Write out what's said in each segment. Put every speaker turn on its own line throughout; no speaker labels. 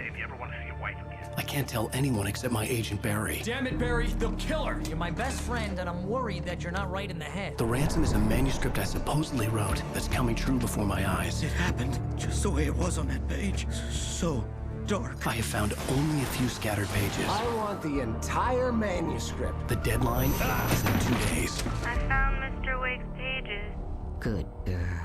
if you ever want to see your wife again.
I can't tell anyone except my agent Barry.
Damn it, Barry, they'll kill her.
You're my best friend, and I'm worried that you're not right in the head.
The ransom is a manuscript I supposedly wrote that's coming true before my eyes.
It happened just the way it was on that page. So dark.
I have found only a few scattered pages.
I want the entire manuscript.
The deadline is in 2 days.
I found Mr. Wake's pages.
Good girl.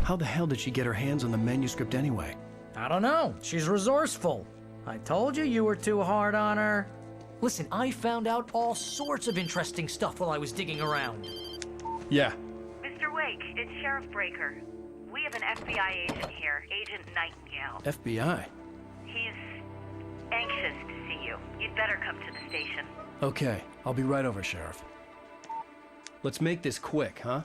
How the hell did she get her hands on the manuscript anyway?
I don't know. She's resourceful. I told you were too hard on her. Listen, I found out all sorts of interesting stuff while I was digging around.
Yeah.
Mr. Wake, it's Sheriff Breaker. We have an FBI agent here, Agent Nightingale.
FBI?
He's anxious to see you. You'd better come to the station.
Okay, I'll be right over, Sheriff. Let's make this quick, huh?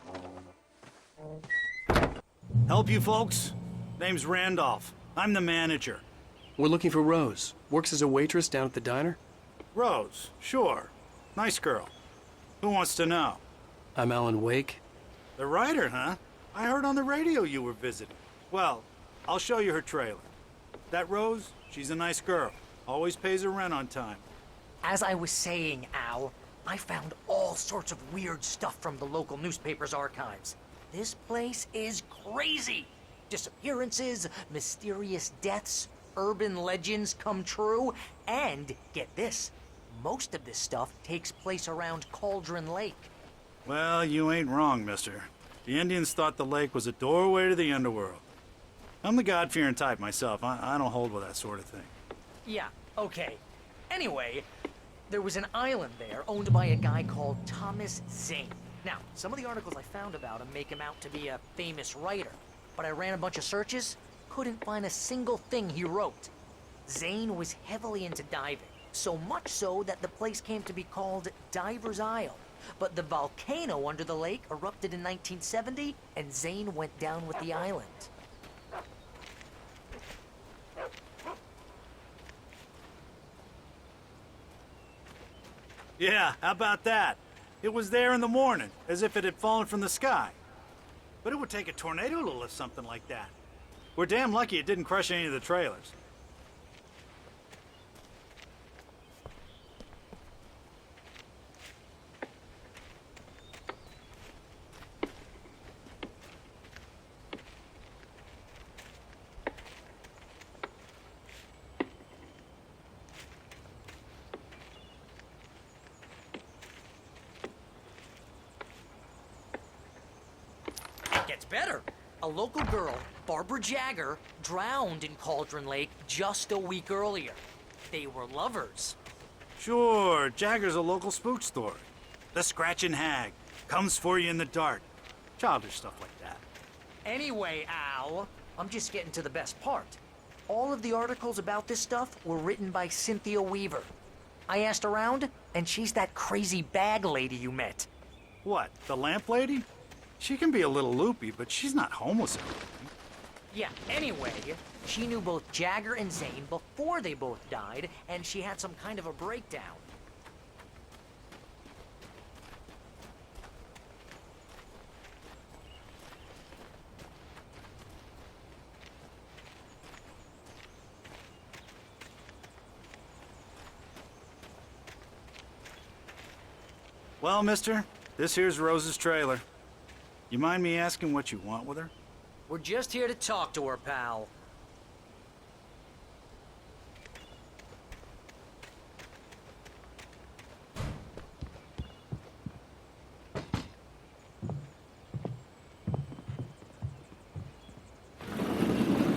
Help you folks? Name's Randolph. I'm the manager.
We're looking for Rose. Works as a waitress down at the diner.
Rose, sure. Nice girl. Who wants to know?
I'm Alan Wake.
The writer, huh? I heard on the radio you were visiting. Well, I'll show you her trailer. That Rose, she's a nice girl. Always pays her rent on time.
As I was saying, Al, I found all sorts of weird stuff from the local newspaper's archives. This place is crazy. Disappearances, mysterious deaths, urban legends come true, and get this, most of this stuff takes place around Cauldron Lake.
Well, you ain't wrong, mister. The Indians thought the lake was a doorway to the underworld. I'm the God-fearing type myself. I don't hold with that sort of thing.
Yeah, okay. Anyway, there was an island there owned by a guy called Thomas Zane. Now, some of the articles I found about him make him out to be a famous writer, but I ran a bunch of searches, couldn't find a single thing he wrote. Zane was heavily into diving, so much so that the place came to be called Diver's Isle. But the volcano under the lake erupted in 1970, and Zane went down with the island.
Yeah, how about that? It was there in the morning, as if it had fallen from the sky. But it would take a tornado to lift something like that. We're damn lucky it didn't crush any of the trailers.
Gets better. A local girl, Barbara Jagger, drowned in Cauldron Lake just a week earlier. They were lovers.
Sure, Jagger's a local spook story. The Scratching Hag comes for you in the dark. Childish stuff like that.
Anyway, Al, I'm just getting to the best part. All of the articles about this stuff were written by Cynthia Weaver. I asked around, and she's that crazy bag lady you met.
What, the lamp lady? She can be a little loopy, but she's not homeless or anything.
Yeah, anyway, she knew both Jagger and Zane before they both died, and she had some kind of a breakdown.
Well, mister, this here's Rose's trailer. You mind me asking what you want with her?
We're just here to talk to her, pal.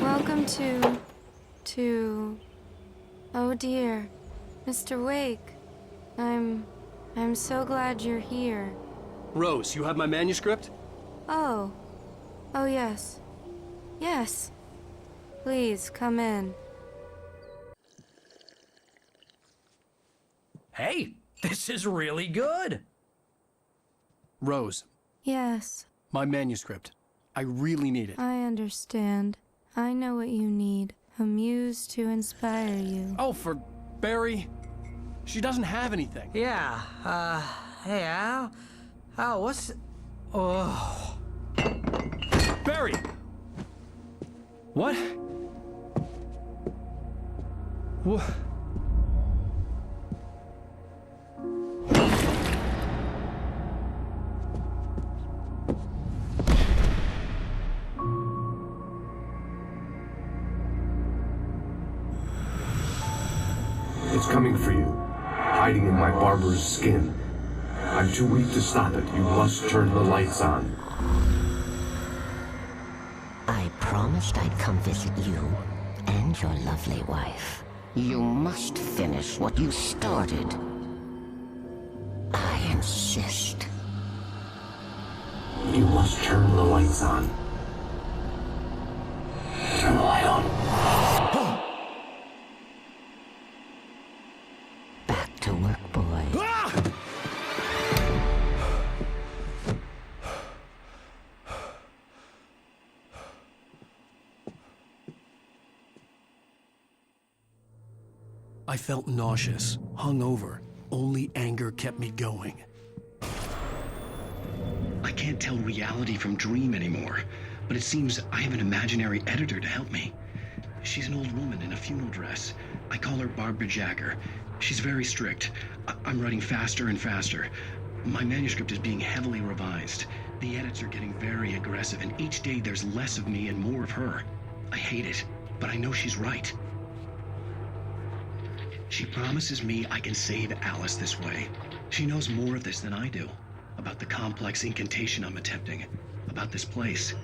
Welcome to... Oh dear, Mr. Wake. I'm so glad you're here.
Rose, you have my manuscript?
Oh. Oh, yes. Yes. Please, come in.
Hey, this is really good.
Rose,
Yes,
my manuscript. I really need it.
I understand. I know what you need. A muse to inspire you.
Oh, for Barry. She doesn't have anything.
Yeah, hey, Al. Al, what's... Oh...
Barry! What? What?
It's coming for you, hiding in my barber's skin. I'm too weak to stop it. You must turn the lights on.
I promised I'd come visit you and your lovely wife. You must finish what you started. I insist.
You must turn the lights on. Turn the light on.
Back to work, boy.
I felt nauseous, hungover. Only anger kept me going.
I can't tell reality from dream anymore, but it seems I have an imaginary editor to help me. She's an old woman in a funeral dress. I call her Barbara Jagger. She's very strict. I'm writing faster and faster. My manuscript is being heavily revised. The edits are getting very aggressive, and each day there's less of me and more of her. I hate it, but I know she's right. She promises me I can save Alice this way. She knows more of this than I do. About the complex incantation I'm attempting. About this place.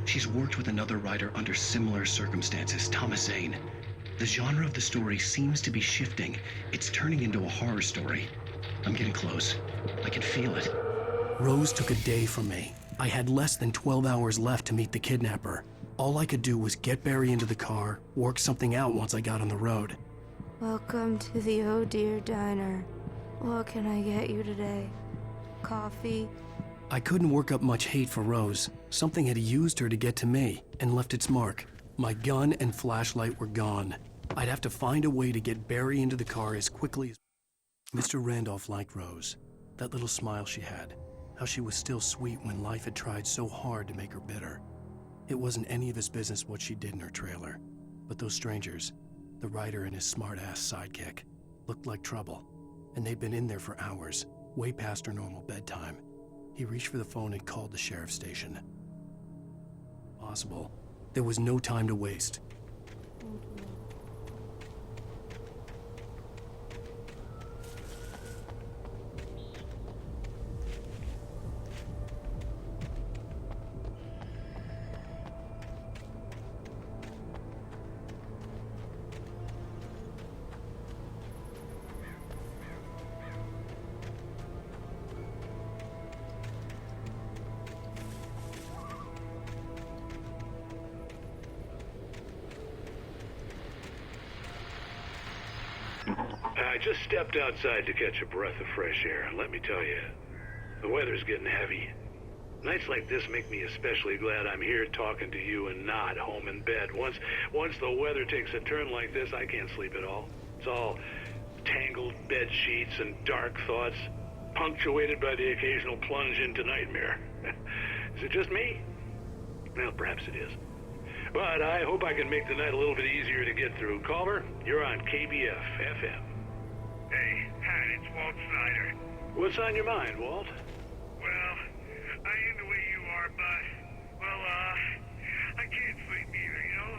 She's worked with another writer under similar circumstances, Thomas Zane. The genre of the story seems to be shifting. It's turning into a horror story. I'm getting close. I can feel it.
Rose took a day from me. I had less than 12 hours left to meet the kidnapper. All I could do was get Barry into the car, work something out once I got on the road.
Welcome to the Oh Dear Diner. What can I get you today? Coffee?
I couldn't work up much hate for Rose. Something had used her to get to me and left its mark. My gun and flashlight were gone. I'd have to find a way to get Barry into the car as quickly as... Mr. Randolph liked Rose. That little smile she had. How she was still sweet when life had tried so hard to make her bitter. It wasn't any of his business what she did in her trailer. But those strangers, the writer and his smart-ass sidekick, looked like trouble. And they'd been in there for hours, way past her normal bedtime. He reached for the phone and called the sheriff's station. Possible. There was no time to waste.
I just stepped outside to catch a breath of fresh air, and let me tell you, the weather's getting heavy. Nights like this make me especially glad I'm here talking to you and not home in bed. Once the weather takes a turn like this, I can't sleep at all. It's all tangled bed sheets and dark thoughts, punctuated by the occasional plunge into nightmare. Is it just me? Well, perhaps it is. But I hope I can make the night a little bit easier to get through. Culver, you're on KBF FM.
Hey, Pat, it's Walt Snyder.
What's on your mind, Walt?
Well, I am the way you are, but, well, I can't sleep either, you know?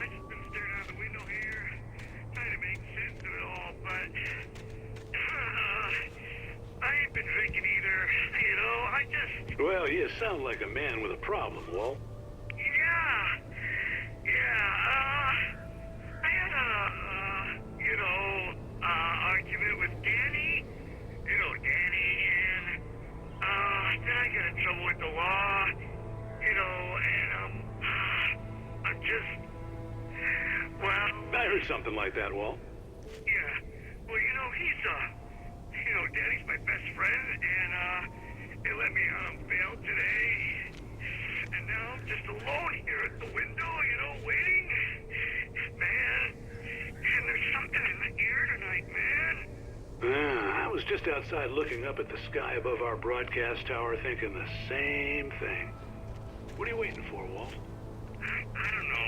I just been staring out the window here, trying to make sense of it all, but, I ain't been drinking either, you know? I just...
Well, you sound like a man with a problem, Walt.
I had argument with Danny. You know Danny, and, then I got in trouble with the law, you know, and, I'm just, well...
I heard something like that, Walt.
Yeah, well, you know, Danny's my best friend, and, they let me out on bail today. And now I'm just alone here at the window, you know, waiting. Man, and there's something in the air tonight, man.
I was just outside looking up at the sky above our broadcast tower thinking the same thing. What are you waiting for, Walt?
I don't know.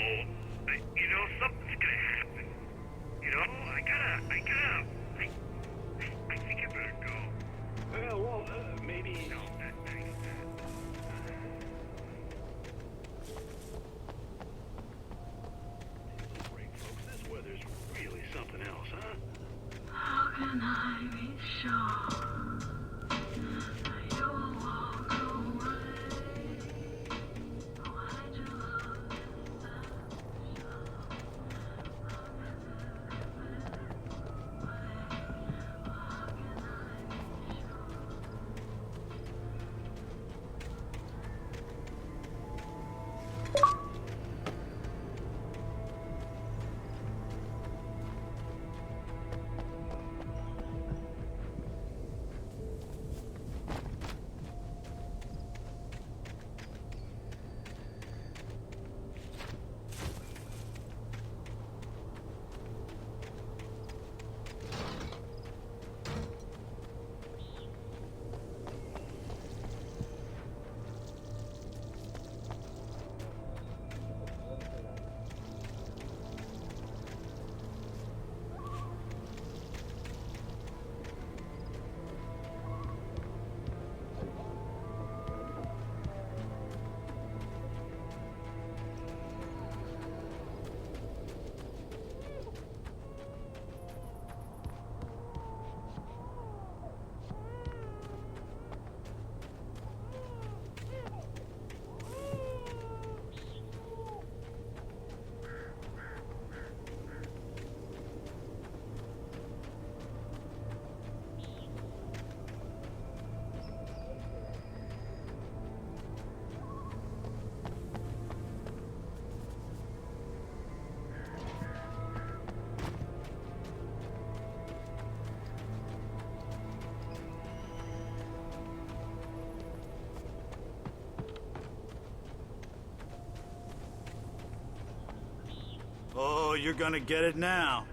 Oh, you're gonna get it now.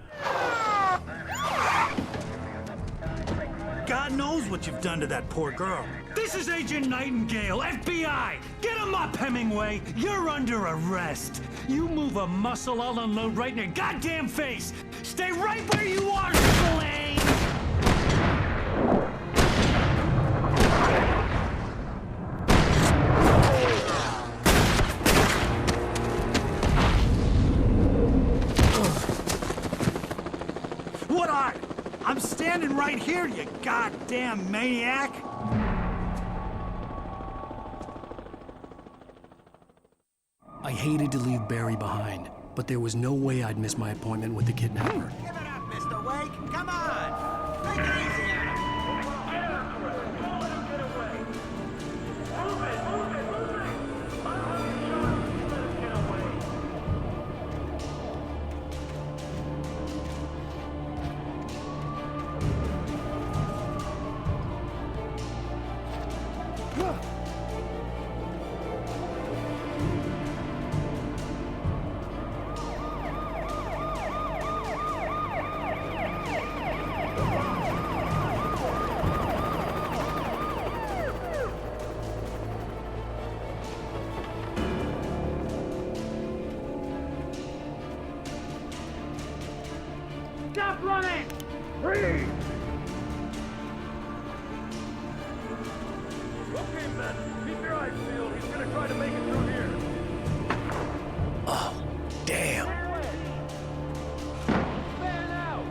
God knows what you've done to that poor girl.
This is Agent Nightingale, FBI! Get him up, Hemingway! You're under arrest! You move a muscle, I'll unload right in your goddamn face! Stay right where you are, Spillane!
What are? I'm standing right here, you goddamn maniac!
I hated to leave Barry behind, but there was no way I'd miss my appointment with the kidnapper.
Give it up, Mr. Wake. Come on. Take it easy on him.
Stop running! Freeze! Okay, men. Keep your eyes peeled. He's gonna try to make it through here.
Oh, damn.
Fan out!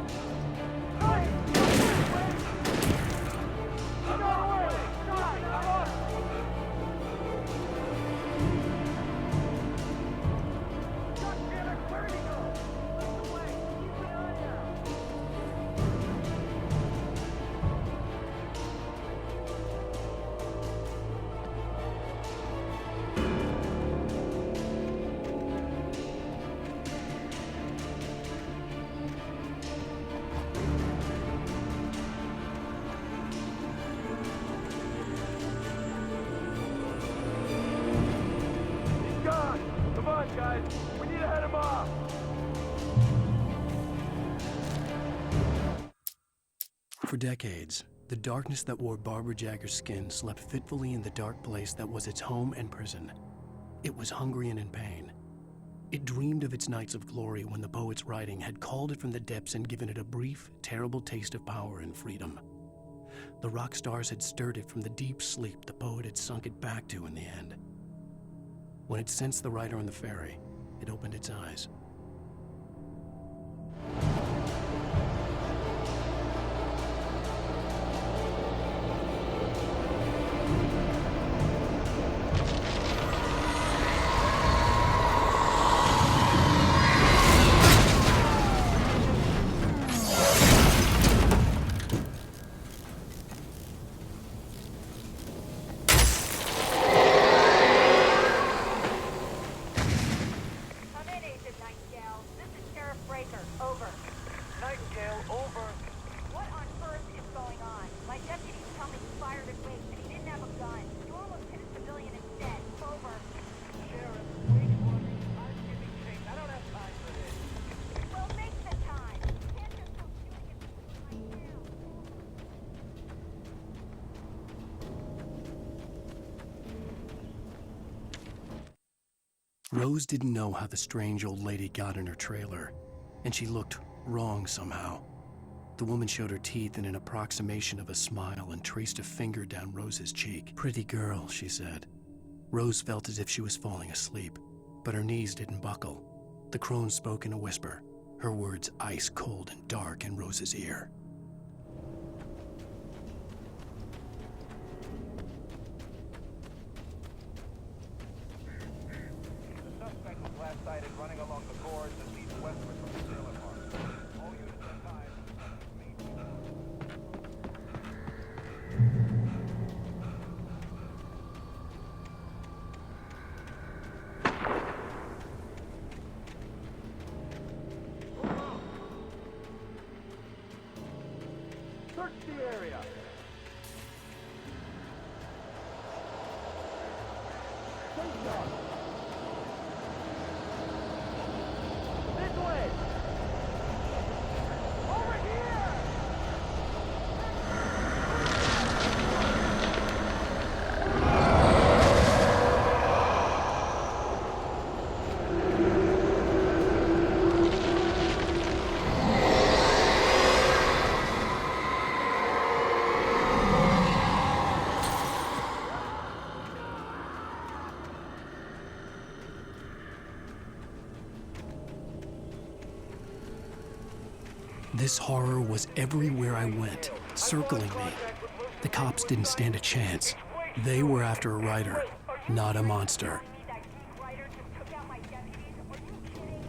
Guys, we need to head him off.
For decades, the darkness that wore Barbara Jagger's skin slept fitfully in the dark place that was its home and prison. It was hungry and in pain. It dreamed of its nights of glory when the poet's writing had called it from the depths and given it a brief, terrible taste of power and freedom. The rock stars had stirred it from the deep sleep the poet had sunk it back to in the end. When it sensed the rider on the ferry, it opened its eyes.
Over.
Nightingale, over.
What on earth is going on? My deputies tell me he fired at Wake and he didn't have a gun. You almost hit a civilian instead. Over.
Sheriff, wait for me. I'm giving chase. I don't have time for this.
Well, make the time. You can't just go shooting at people right now.
Rose didn't know how the strange old lady got in her trailer, and she looked wrong somehow. The woman showed her teeth in an approximation of a smile and traced a finger down Rose's cheek. "Pretty girl," she said. Rose felt as if she was falling asleep, but her knees didn't buckle. The crone spoke in a whisper, her words ice cold and dark in Rose's ear.
The suspect was last sighted running along the gorge that leads westward from the trailer park. All units are tied. Search the area. Take shot. This way. Over here.
This horror was everywhere I went, circling me. The cops didn't stand a chance. They were after a writer, not a monster.
That geek writer just took out my deputies. Are you kidding?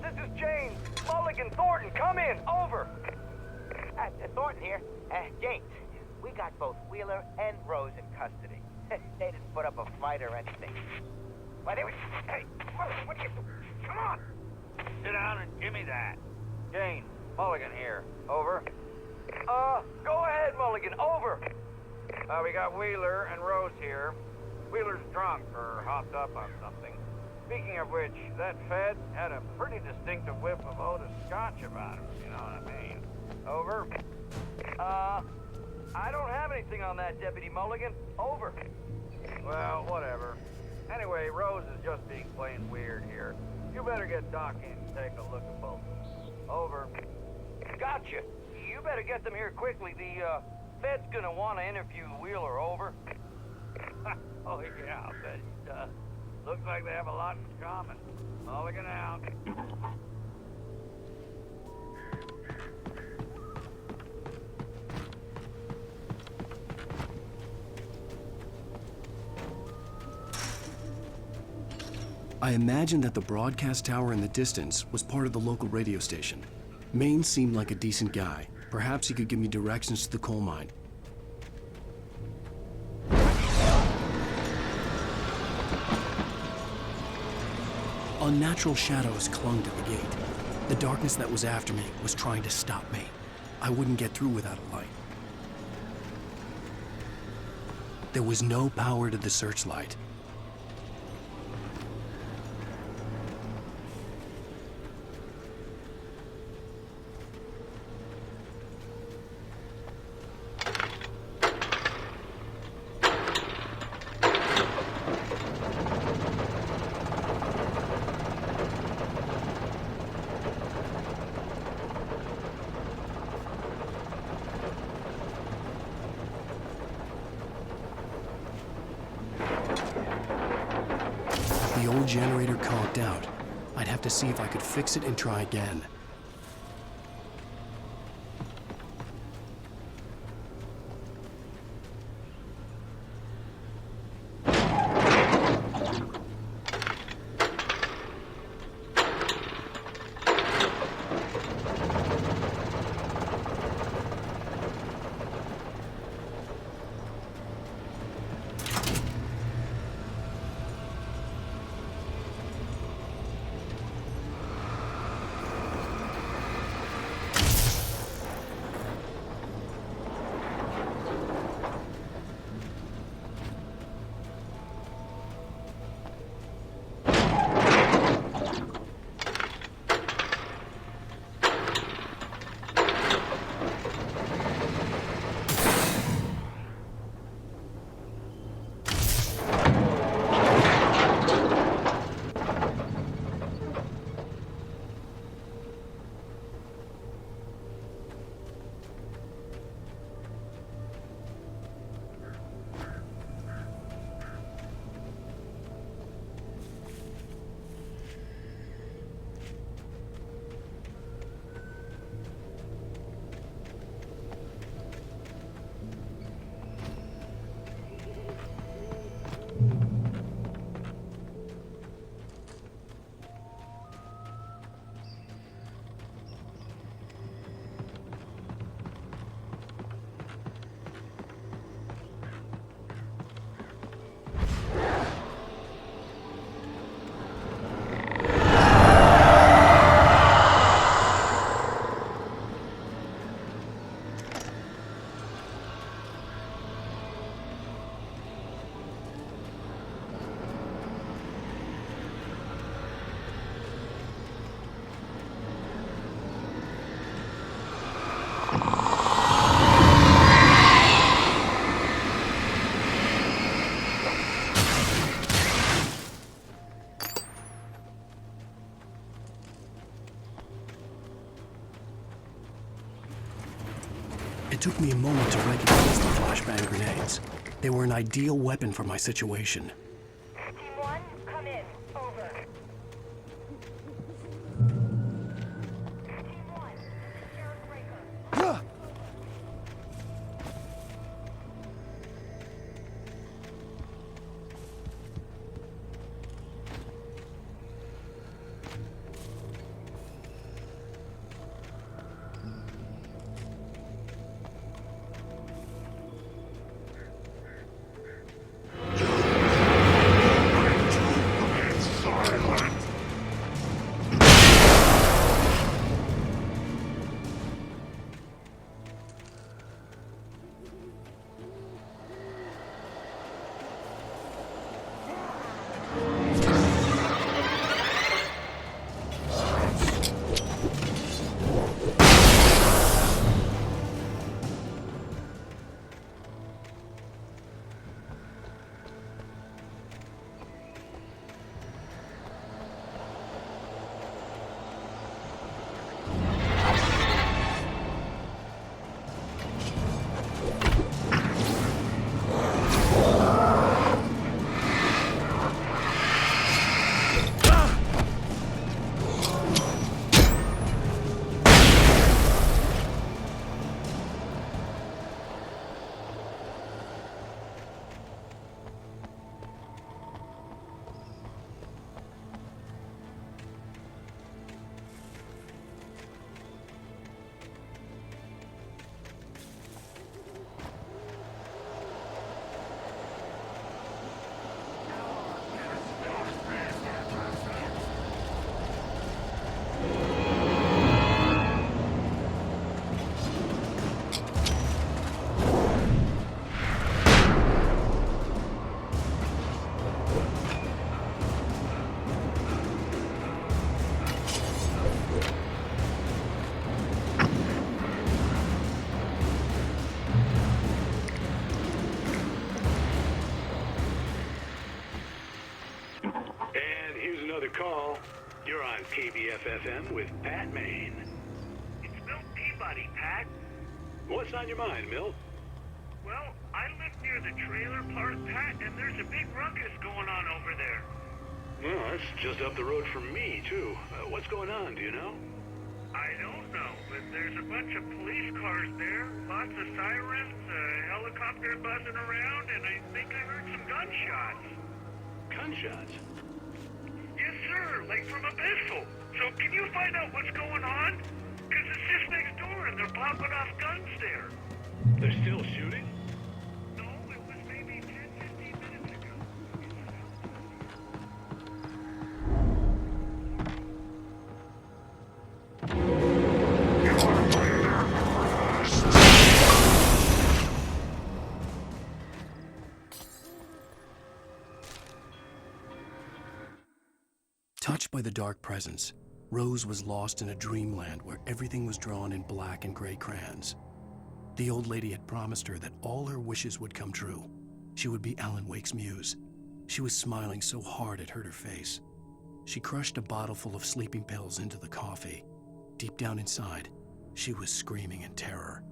This is James. Mulligan, Thornton, come in. Over.
Thornton here. James, we got both Wheeler and Rose in custody. They didn't put up a fight or anything. Why, they were... Hey, what are you... Come on!
Sit down and give me that. Jane, Mulligan here. Over. Go ahead, Mulligan. Over. We got Wheeler and Rose here. Wheeler's drunk or hopped up on something. Speaking of which, that Fed had a pretty distinctive whiff of Otis Scotch about him, you know what I mean? Over. I don't have anything on that, Deputy Mulligan. Over. Well, whatever. Anyway, Rose is just being plain weird here. You better get Doc in and take a look at both. Over. Gotcha. You better get them here quickly. The Fed's gonna want to interview Wheeler. Over. Oh yeah, I bet it does. Looks like they have a lot in common. Mulligan out.
I imagined that the broadcast tower in the distance was part of the local radio station. Maine seemed like a decent guy. Perhaps he could give me directions to the coal mine. Unnatural shadows clung to the gate. The darkness that was after me was trying to stop me. I wouldn't get through without a light. There was no power to the searchlight. The old generator conked out. I'd have to see if I could fix it and try again. It took me a moment to recognize the flashbang grenades. They were an ideal weapon for my situation.
Team 1, come in. Over. Team 1, Sheriff Breaker.
call. You're on KBF-FM with Pat Maine.
It's Milt Peabody, Pat.
What's on your mind, Milt?
Well, I live near the trailer park, Pat, and there's a big ruckus going on over there.
Well, that's just up the road from me, too. What's going on, do you know?
I don't know, but there's a bunch of police cars there, lots of sirens, a helicopter buzzing around, and I think I heard some gunshots.
Gunshots?
Yes, sir, like from a pistol. So can you find out what's going on? Because it's just next door and they're popping off guns there.
They're still shooting?
No, it was maybe 10, 15 minutes ago.
Touched by the dark presence, Rose was lost in a dreamland where everything was drawn in black and gray crayons. The old lady had promised her that all her wishes would come true. She would be Alan Wake's muse. She was smiling so hard it hurt her face. She crushed a bottle full of sleeping pills into the coffee. Deep down inside, she was screaming in terror.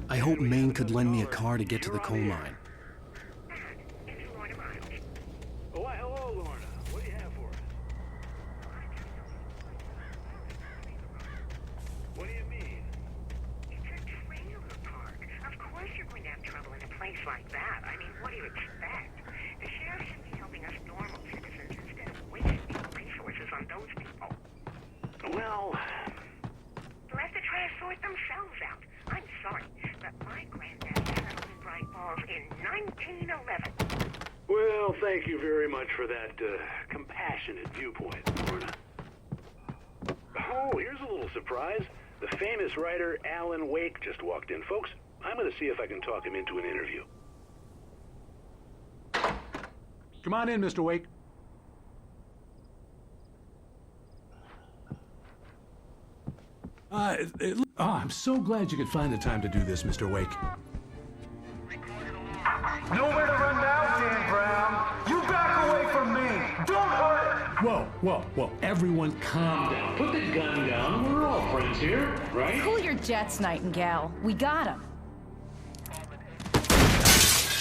I hope Maine could lend me a car to get to the coal mine.
Oh, hello, Lorna. What do you have for us? What do you mean?
It's a trailer park. Of course you're going to have trouble in a place like that. I mean, what do you expect? The sheriff should be helping us normal citizens instead of wasting resources on those people.
Well...
Let the trash sort themselves out. I'm sorry, but my granddad settled in Bright Falls in 1911.
Well, thank you very much for that compassionate viewpoint, Lorna. Oh, here's a little surprise. The famous writer Alan Wake just walked in. Folks, I'm going to see if I can talk him into an interview.
Come on in, Mr. Wake. I'm so glad you could find the time to do this, Mr. Wake.
Nowhere to run now, Dan Brown. You back away from me. Don't hurt.
Whoa. Everyone calm down. Put the gun down. We're all friends here, right?
Cool your jets, Nightingale. We got him.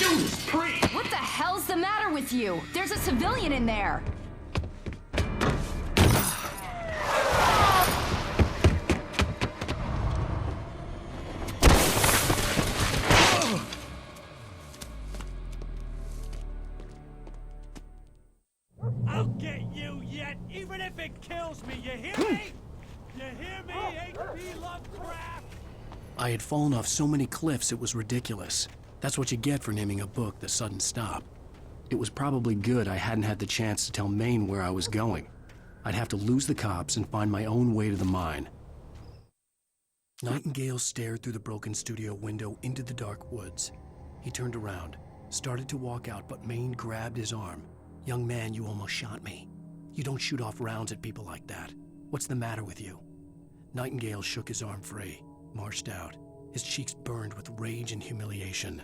Judas Priest!
What the hell's the matter with you? There's a civilian in there!
I'll get you yet, even if it kills me, you hear me? You hear me, H.P. Lovecraft?
I had fallen off so many cliffs it was ridiculous. That's what you get for naming a book The Sudden Stop. It was probably good I hadn't had the chance to tell Maine where I was going. I'd have to lose the cops and find my own way to the mine. Nightingale stared through the broken studio window into the dark woods. He turned around, started to walk out, but Maine grabbed his arm. "Young man, you almost shot me. You don't shoot off rounds at people like that. What's the matter with you?" Nightingale shook his arm free, marched out. His cheeks burned with rage and humiliation.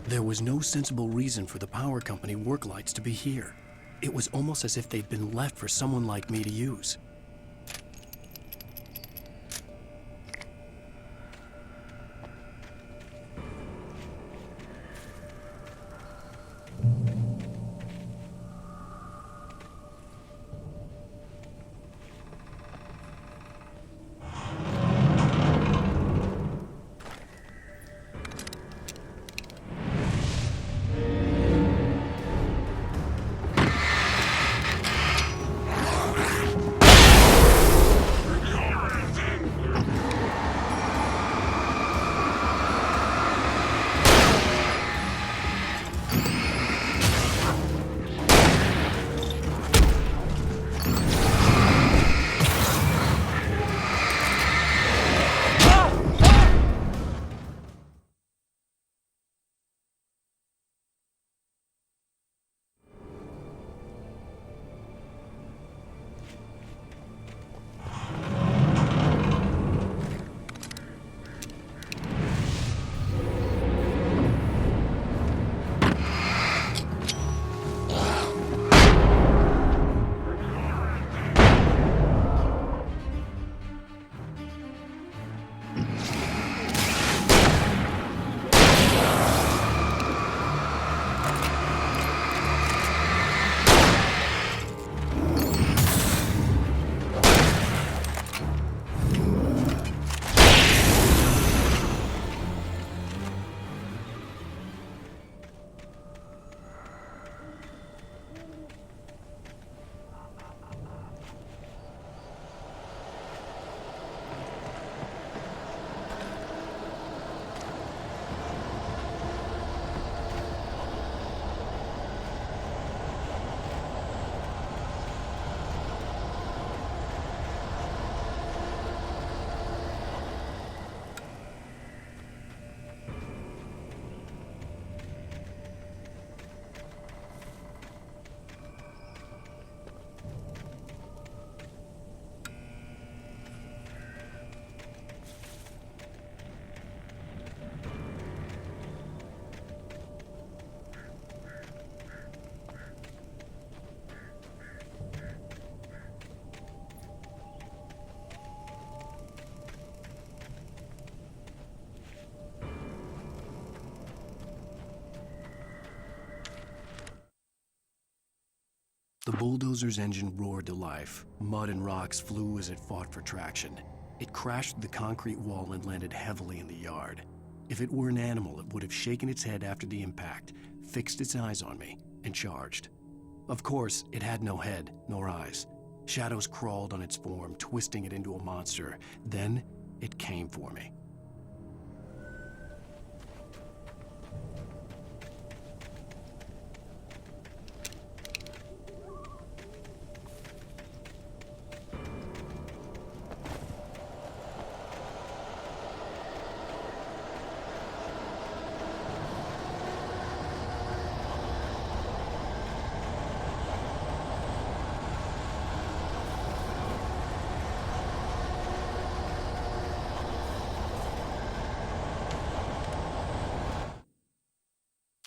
There was no sensible reason for the power company work lights to be here. It was almost as if they'd been left for someone like me to use. The bulldozer's engine roared to life. Mud and rocks flew as it fought for traction. It crashed through the concrete wall and landed heavily in the yard. If it were an animal, it would have shaken its head after the impact, fixed its eyes on me, and charged. Of course, it had no head, nor eyes. Shadows crawled on its form, twisting it into a monster. Then, it came for me.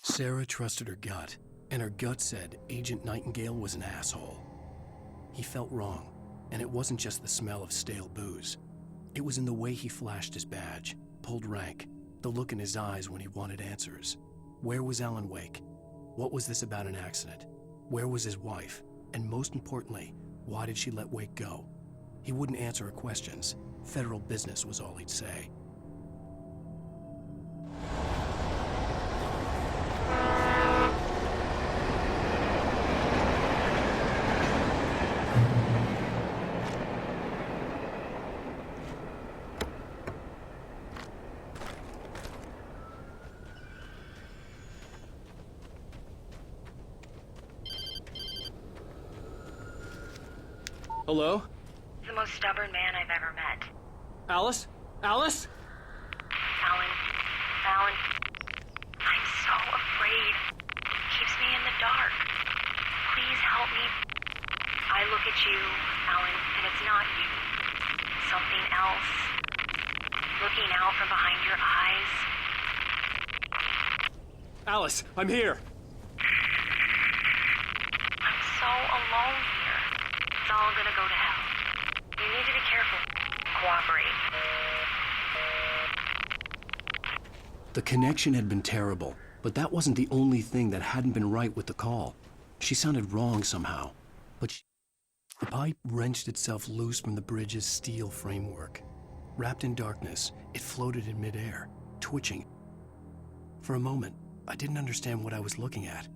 Sarah trusted her gut, and her gut said Agent Nightingale was an asshole. He felt wrong, and it wasn't just the smell of stale booze. It was in the way he flashed his badge, pulled rank, the look in his eyes when he wanted answers. Where was Alan Wake? What was this about an accident? Where was his wife? And most importantly, why did she let Wake go? He wouldn't answer her questions. Federal business was all he'd say.
Hello?
The most stubborn man I've ever met.
Alice? Alice?
Alan, I'm so afraid. It keeps me in the dark. Please help me. I look at you, Alan, and it's not you. Something else. Looking out from behind your eyes.
Alice, I'm here.
I'm so alone here. It's all gonna go to hell. You need to be careful. Cooperate.
The connection had been terrible, but that wasn't the only thing that hadn't been right with the call. She sounded wrong somehow, but the pipe wrenched itself loose from the bridge's steel framework. Wrapped in darkness, it floated in midair, twitching. For a moment, I didn't understand what I was looking at.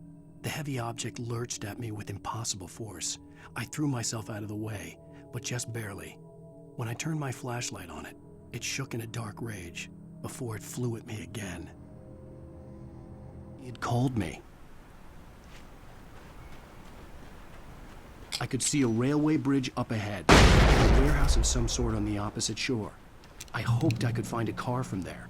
The heavy object lurched at me with impossible force. I threw myself out of the way, but just barely. When I turned my flashlight on it, it shook in a dark rage before it flew at me again. It called me. I could see a railway bridge up ahead, and a warehouse of some sort on the opposite shore. I hoped I could find a car from there.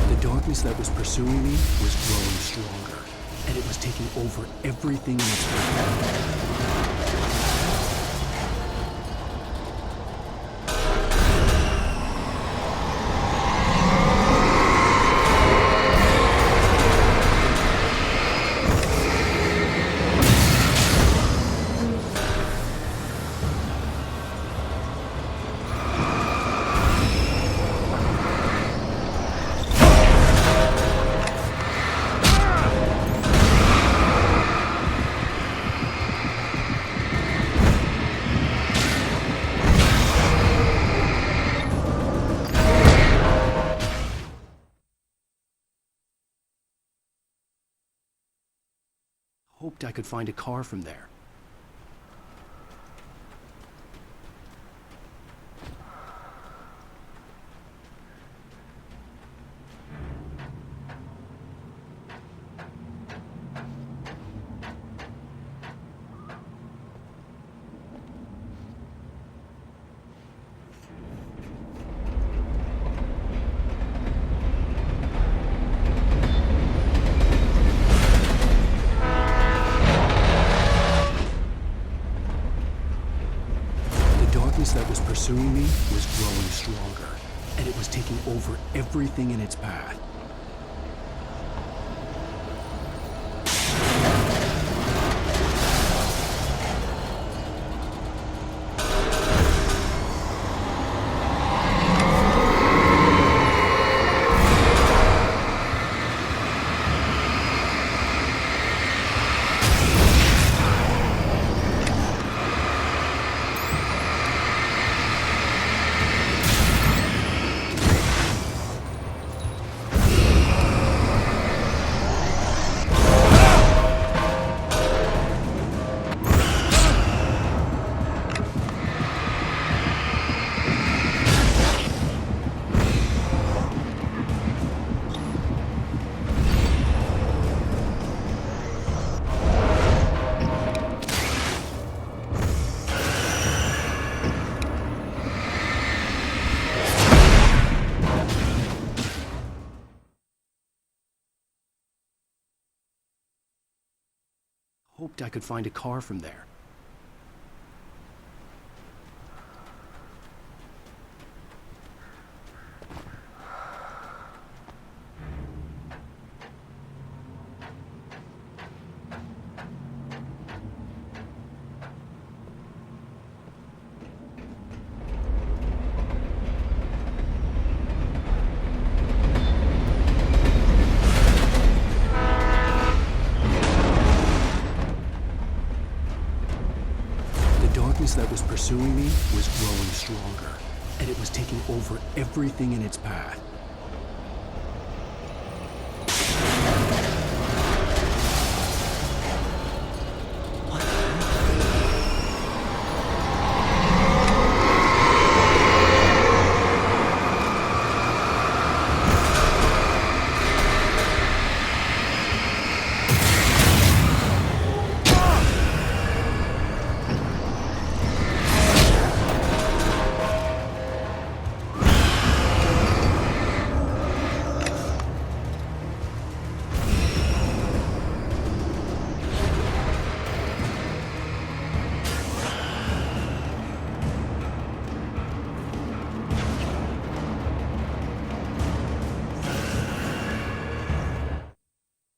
The darkness that was pursuing me was growing stronger, and it was taking over everything in its path. Hoped I could find a car from there. pursuing me was growing stronger, and it was taking over everything in its path. Hoped I could find a car from there. That was pursuing me was growing stronger, and it was taking over everything in its path.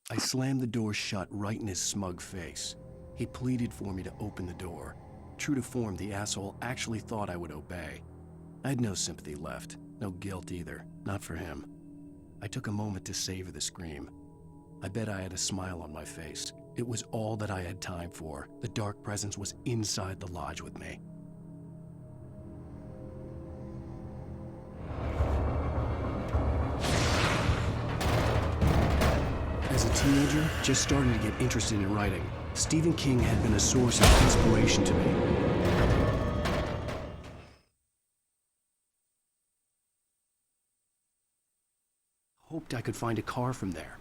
I slammed the door shut right in his smug face. He pleaded for me to open the door. True to form, the asshole actually thought I would obey. I had no sympathy left, no guilt either, not for him. I took a moment to savor the scream. I bet I had a smile on my face. It was all that I had time for. The dark presence was inside the lodge with me. As a teenager, just starting to get interested in writing, Stephen King had been a source of inspiration to me. Hoped I could find a car from there.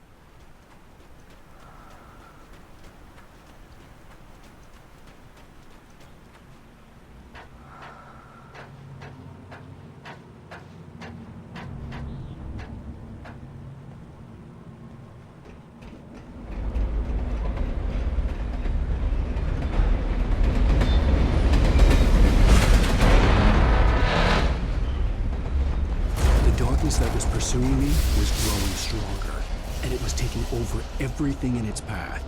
That was pursuing me was growing stronger, and it was taking over everything in its path.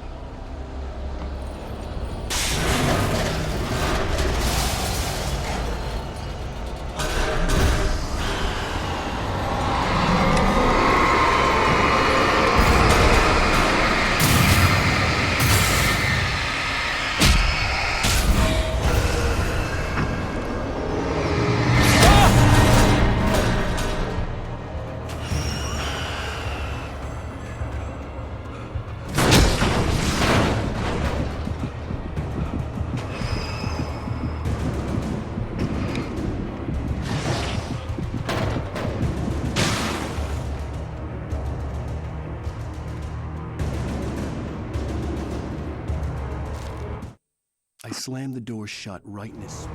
I slammed the door shut right in his...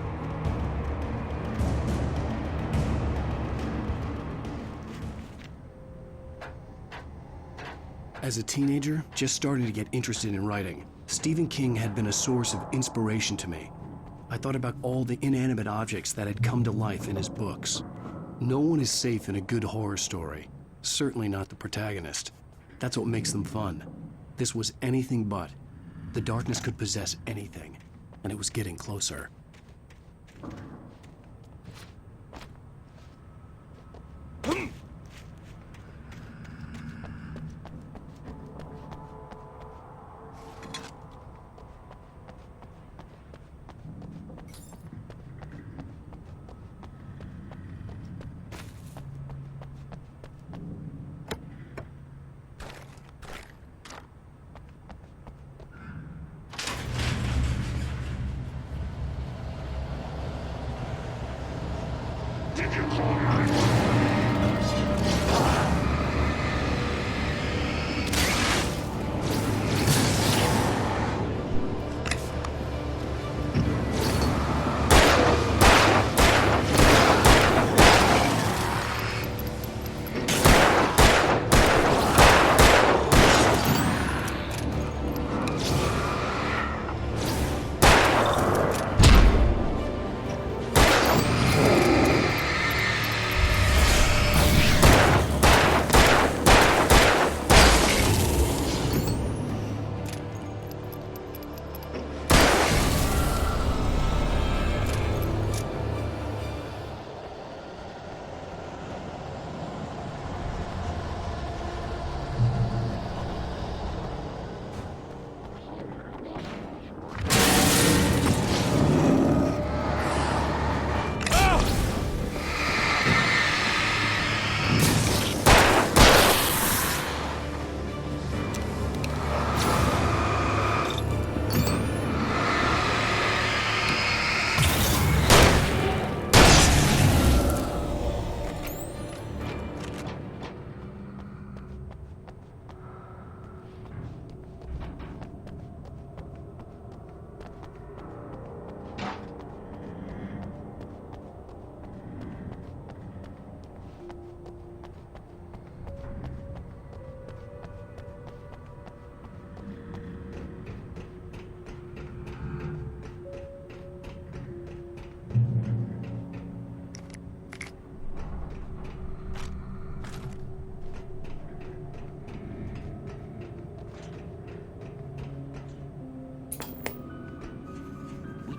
As a teenager, just starting to get interested in writing, Stephen King had been a source of inspiration to me. I thought about all the inanimate objects that had come to life in his books. No one is safe in a good horror story. Certainly not the protagonist. That's what makes them fun. This was anything but. The darkness could possess anything, and it was getting closer.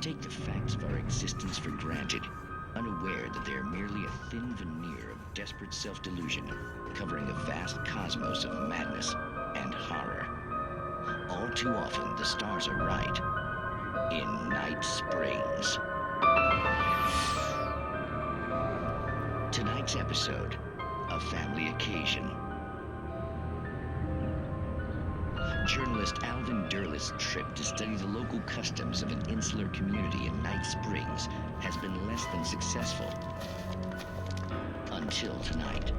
Take the facts of our existence for granted, unaware that they are merely a thin veneer of desperate self-delusion, covering a vast cosmos of madness and horror. All too often, the stars are right. In Night Springs. Tonight's episode, A Family Occasion. Journalist Alvin Derleth's trip to study the local customs of an insular community in Night Springs has been less than successful. Until tonight.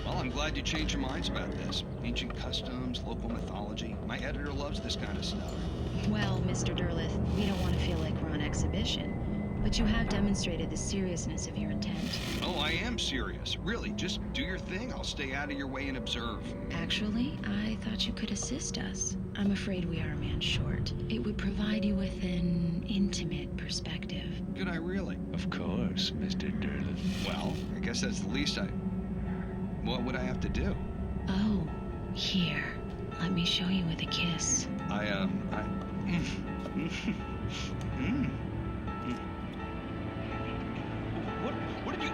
Well, I'm glad you changed your minds about this. Ancient customs, local mythology. My editor loves this kind of stuff.
Well, Mr. Derleth, we don't want to feel like we're on exhibition. But you have demonstrated the seriousness of your intent.
Oh, I am serious. Really, just do your thing. I'll stay out of your way and observe.
Actually, I thought you could assist us. I'm afraid we are a man short. It would provide you with an intimate perspective.
Could I really?
Of course, Mr. Derleth.
Well, I guess that's the least What would I have to do?
Oh, here. Let me show you with a kiss.
What did you...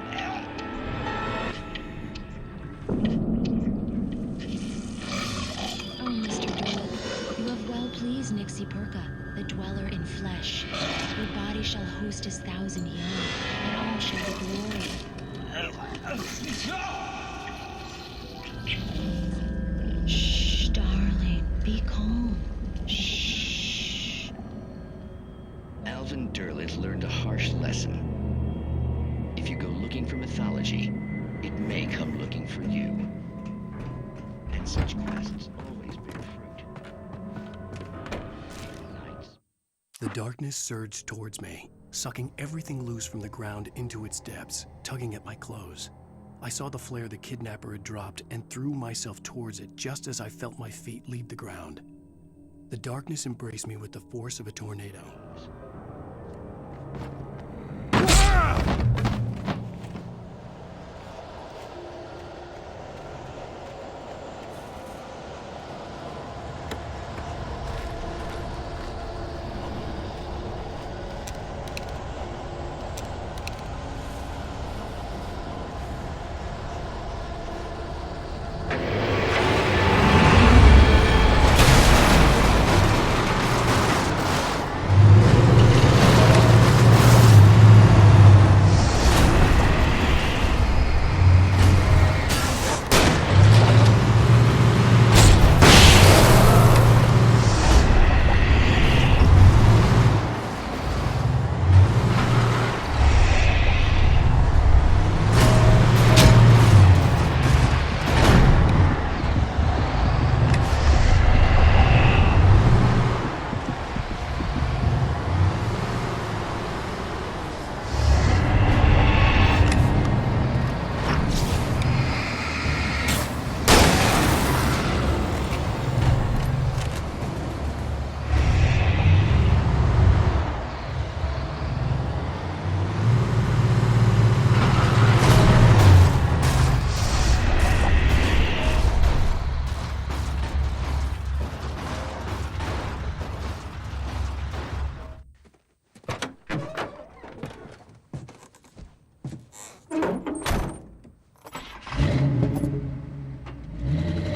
Oh, Mr. Derleth, you have well pleased Nixie Perka, the dweller in flesh. Your body shall host 1,000 young, and all shall be glory. Shh, darling, be calm. Shh.
Alvin Derleth learned a harsh lesson. If you go looking for mythology, it may come looking for you. And such classes always bear fruit.
The darkness surged towards me, sucking everything loose from the ground into its depths, tugging at my clothes. I saw the flare the kidnapper had dropped and threw myself towards it just as I felt my feet leave the ground. The darkness embraced me with the force of a tornado.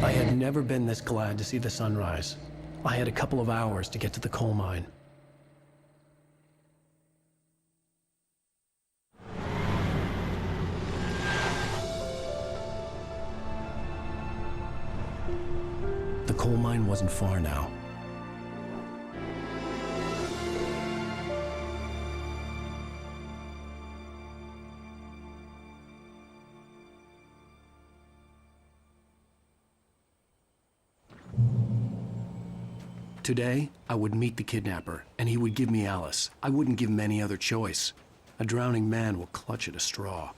I had never been this glad to see the sunrise. I had a couple of hours to get to the coal mine. The coal mine wasn't far now. Today, I would meet the kidnapper, and he would give me Alice. I wouldn't give him any other choice. A drowning man will clutch at a straw.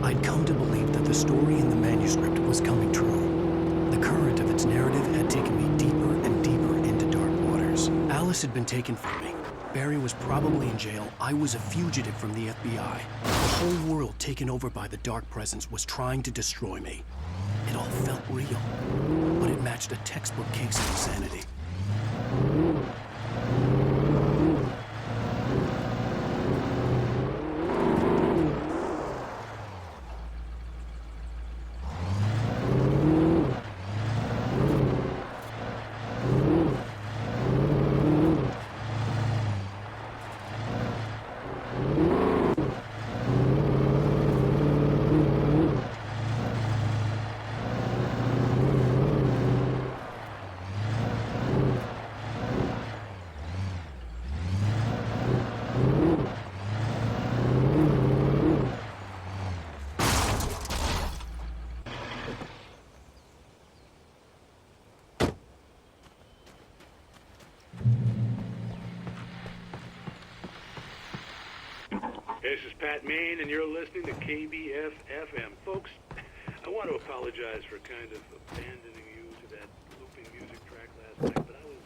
I'd come to believe that the story in the manuscript was coming true. The current of its narrative had taken me deeper and deeper into dark waters. Alice had been taken from me. Barry was probably in jail. I was a fugitive from the FBI. The whole world taken over by the Dark Presence was trying to destroy me. It all felt real, but it matched a textbook case of insanity.
This is Pat Main, and you're listening to KBF-FM. Folks, I want to apologize for kind of abandoning you to that looping music track last night, but I was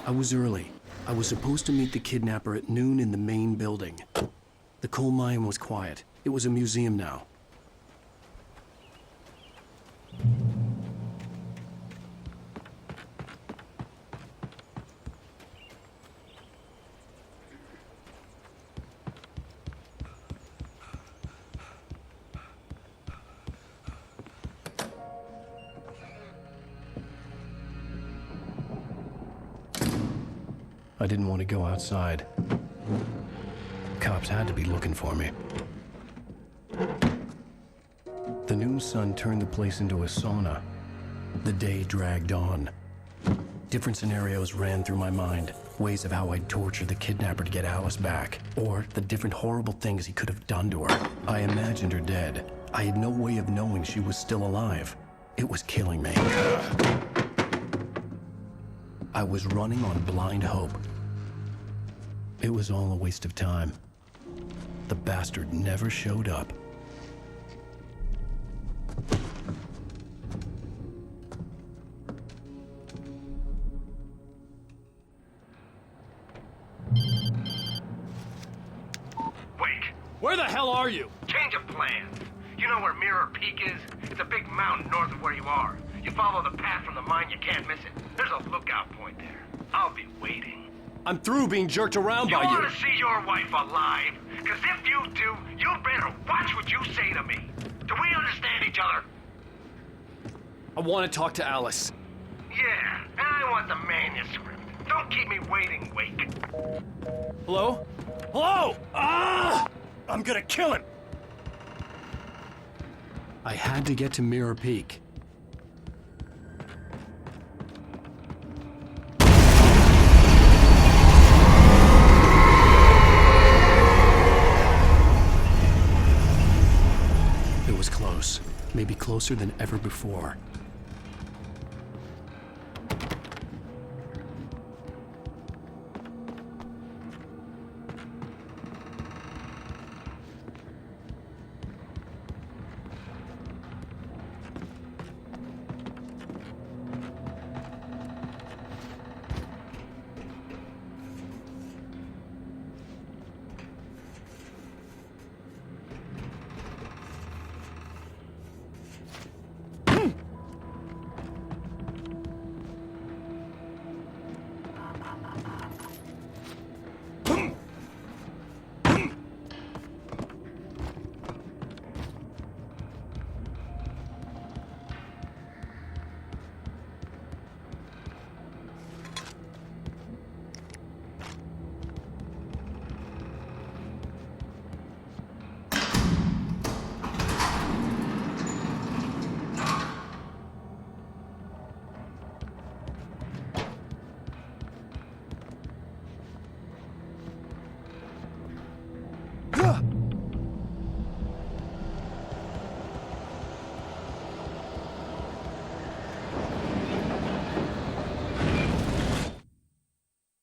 I was early. I was supposed to meet the kidnapper at noon in the main building. The coal mine was quiet. It was a museum now. I didn't want to go outside. Cops had to be looking for me. The noon sun turned the place into a sauna. The day dragged on. Different scenarios ran through my mind. Ways of how I'd torture the kidnapper to get Alice back. Or the different horrible things he could have done to her. I imagined her dead. I had no way of knowing she was still alive. It was killing me. I was running on blind hope. It was all a waste of time. The bastard never showed up.
Wait.
Where the hell are you?
Change of plans. You know where Mirror Peak is? It's a big mountain north of where you are. You follow the path from the mine, you can't miss it. There's a lookout point there. I'll be waiting.
I'm through being jerked around by you.
You want to see your wife alive? Because if you do, you better watch what you say to me. Do we understand each other?
I want to talk to Alice.
Yeah, and I want the manuscript. Don't keep me waiting, Wake.
Hello? Hello! Ah! I'm gonna kill him!
I had to get to Mirror Peak. It was close. Maybe closer than ever before.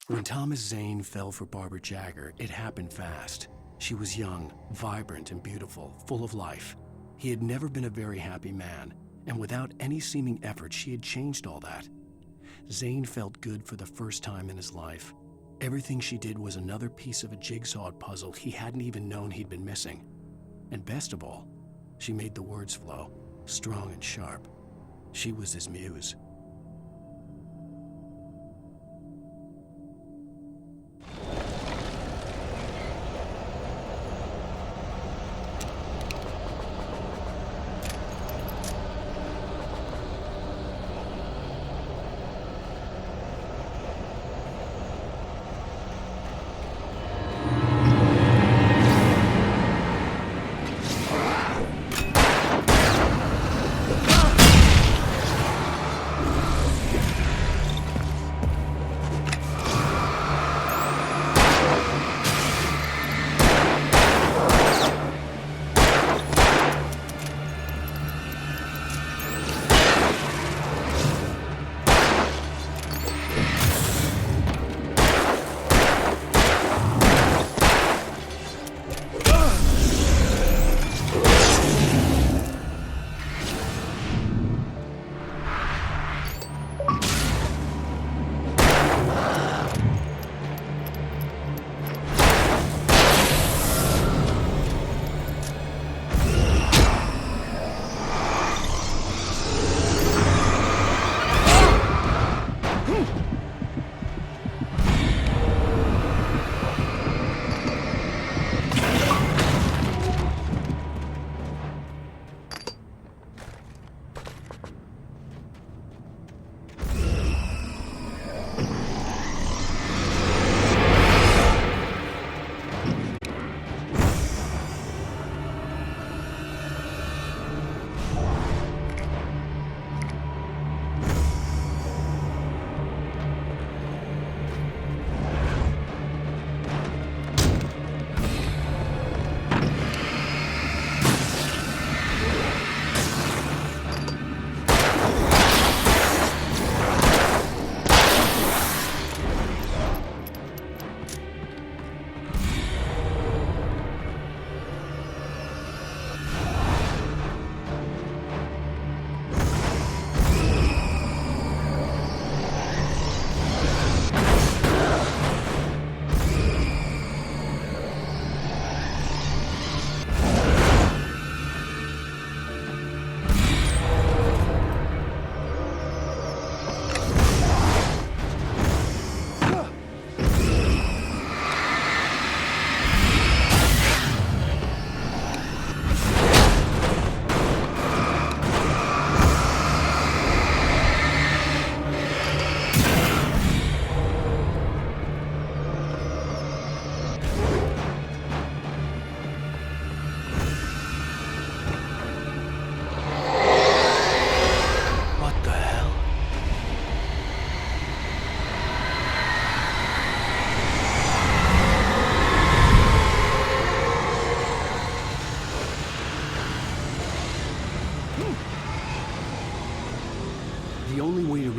When Thomas Zane fell for Barbara Jagger, it happened fast. She was young, vibrant, and beautiful, full of life. He had never been a very happy man, and without any seeming effort, she had changed all that. Zane felt good for the first time in his life. Everything she did was another piece of a jigsaw puzzle he hadn't even known he'd been missing. And best of all, she made the words flow, strong and sharp. She was his muse.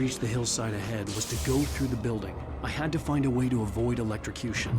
reach the hillside ahead was to go through the building. I had to find a way to avoid electrocution.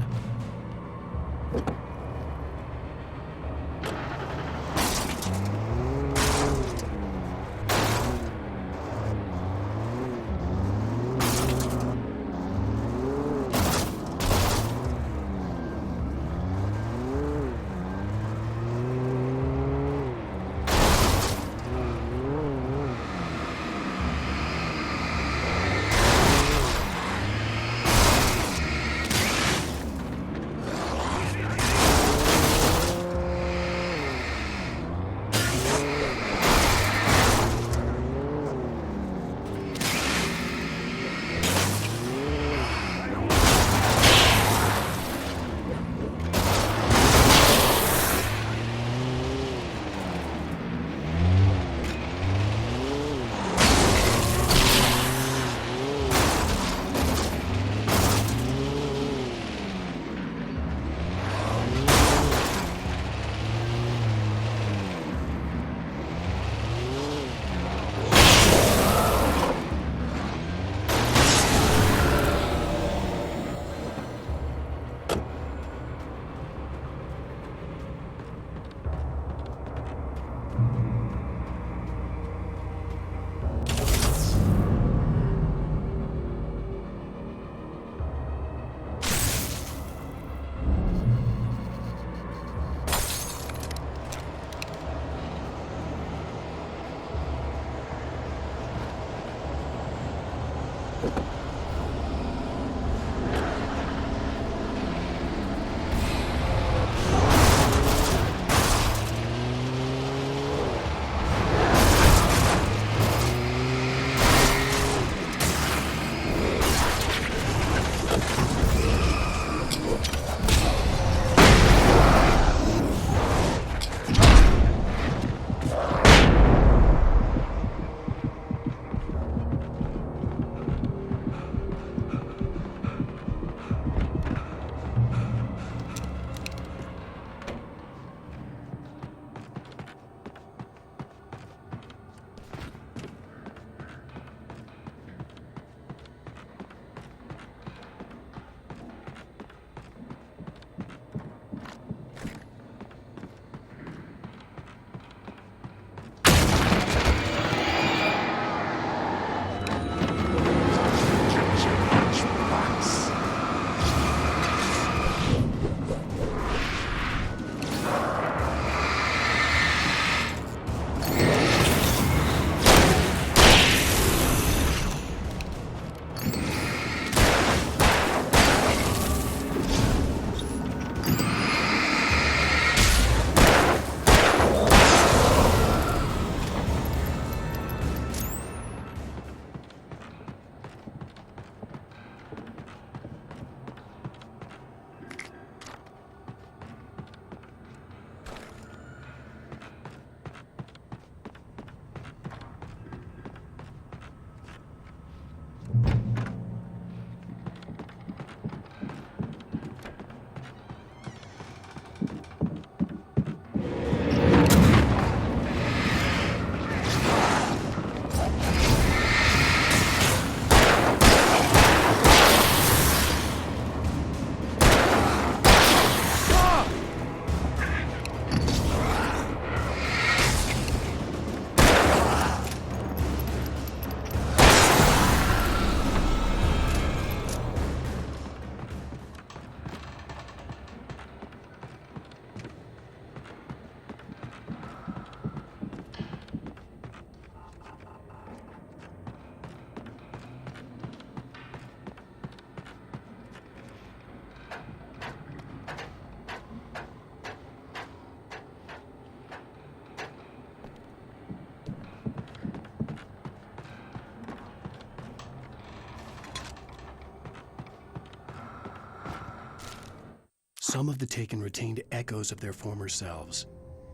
Some of the Taken retained echoes of their former selves,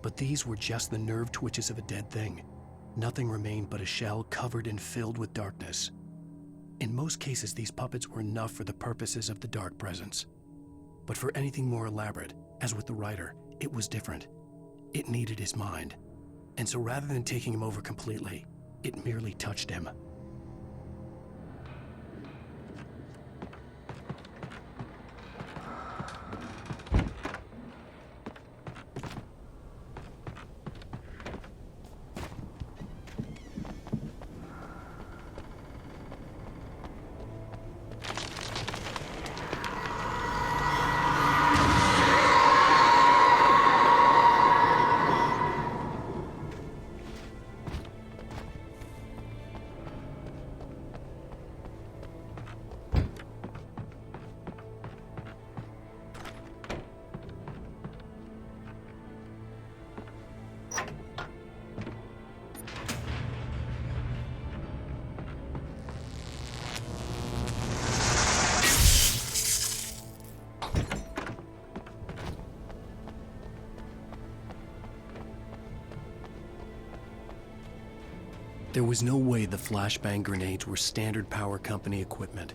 but these were just the nerve twitches of a dead thing. Nothing remained but a shell covered and filled with darkness. In most cases, these puppets were enough for the purposes of the Dark Presence. But for anything more elaborate, as with the writer, it was different. It needed his mind. And so rather than taking him over completely, it merely touched him. There was no way the flashbang grenades were Standard Power Company equipment.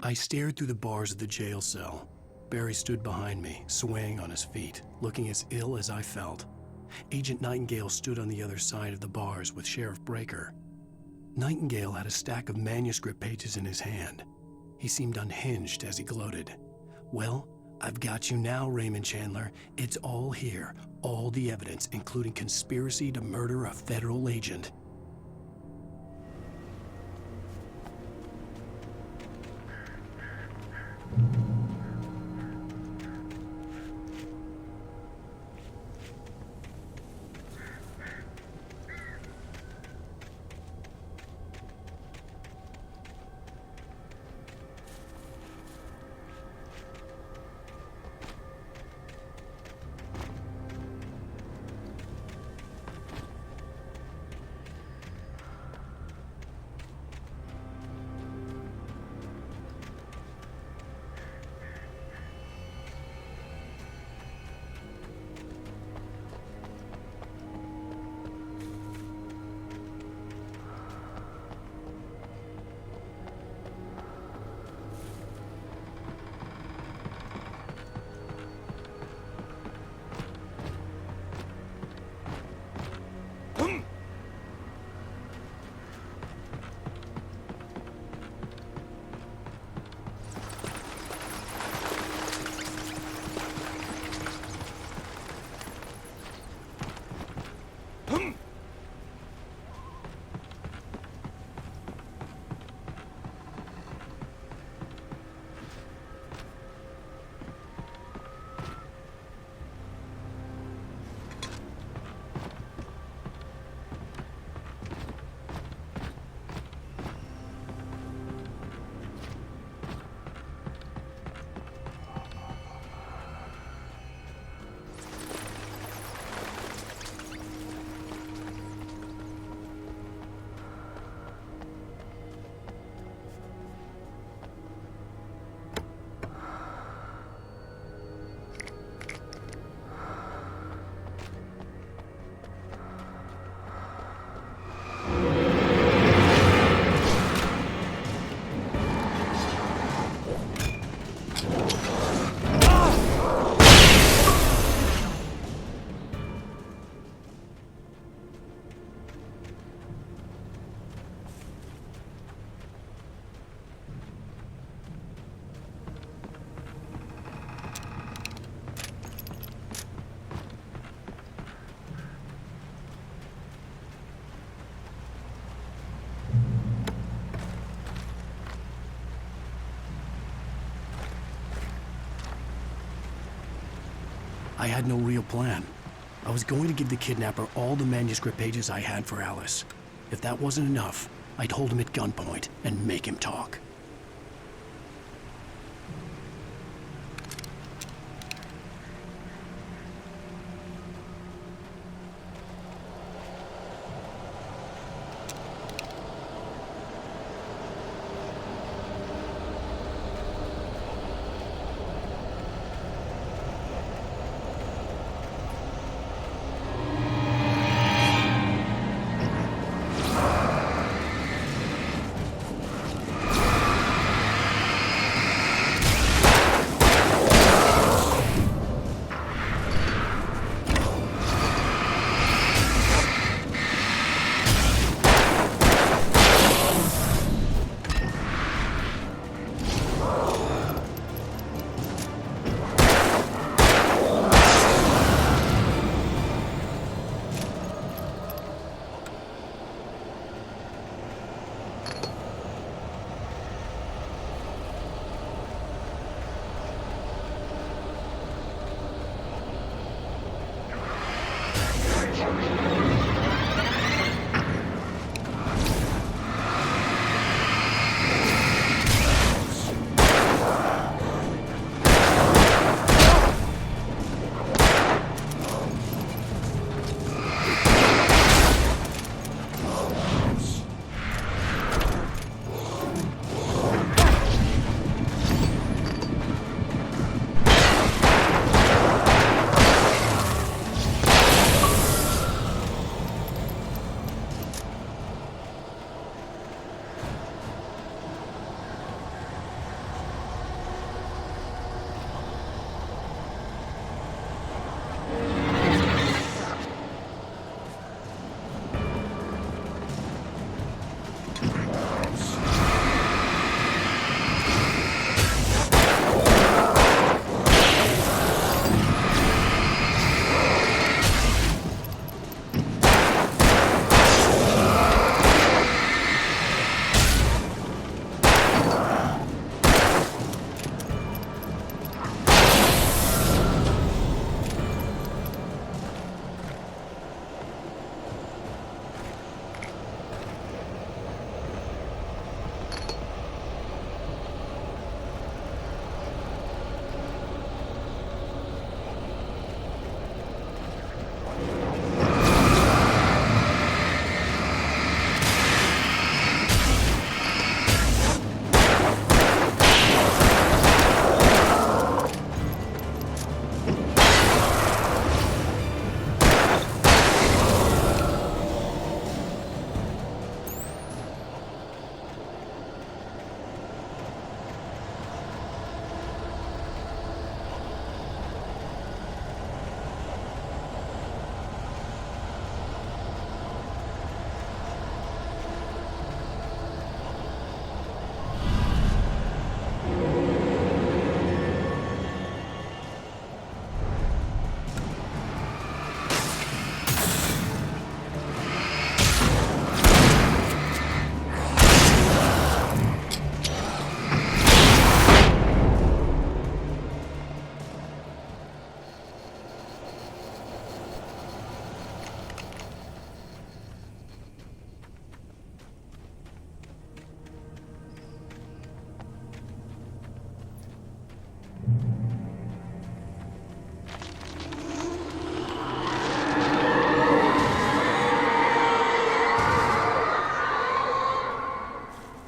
I stared through the bars of the jail cell. Barry stood behind me, swaying on his feet, looking as ill as I felt. Agent Nightingale stood on the other side of the bars with Sheriff Breaker. Nightingale had a stack of manuscript pages in his hand. He seemed unhinged as he gloated. "Well, I've got you now, Raymond Chandler. It's all here. All the evidence, including conspiracy to murder a federal agent." I had no real plan. I was going to give the kidnapper all the manuscript pages I had for Alice. If that wasn't enough, I'd hold him at gunpoint and make him talk.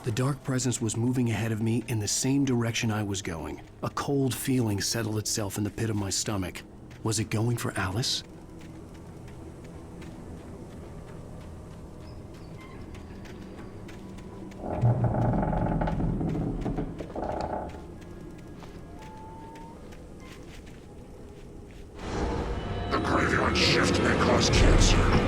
The dark presence was moving ahead of me in the same direction I was going. A cold feeling settled itself in the pit of my stomach. Was it going for Alice?
The graveyard shift may cause cancer.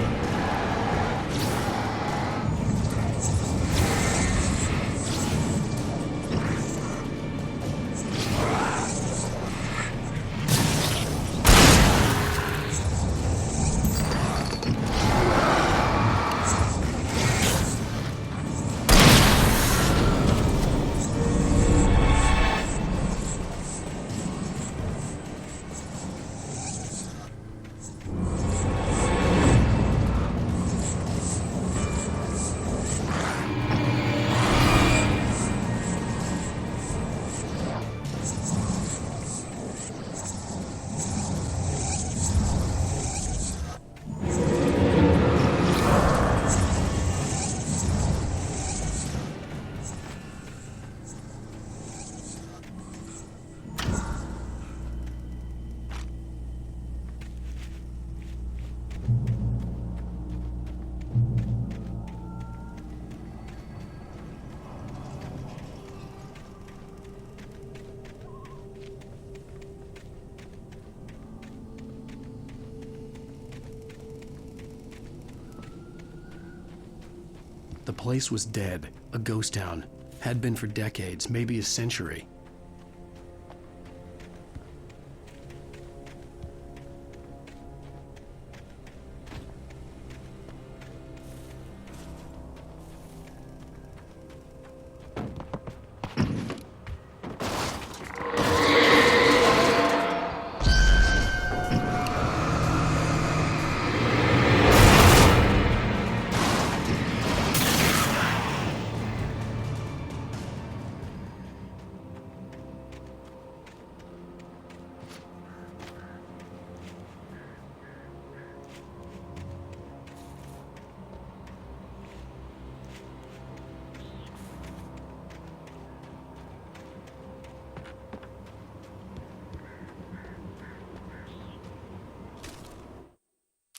The place was dead, a ghost town. Had been for decades, maybe a century.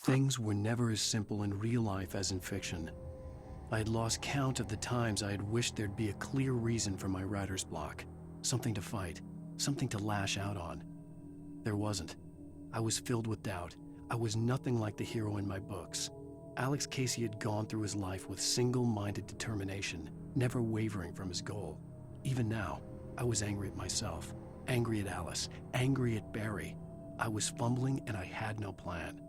Things were never as simple in real life as in fiction. I had lost count of the times I had wished there'd be a clear reason for my writer's block. Something to fight, something to lash out on. There wasn't. I was filled with doubt. I was nothing like the hero in my books. Alex Casey had gone through his life with single-minded determination, never wavering from his goal. Even now, I was angry at myself, angry at Alice, angry at Barry. I was fumbling and I had no plan.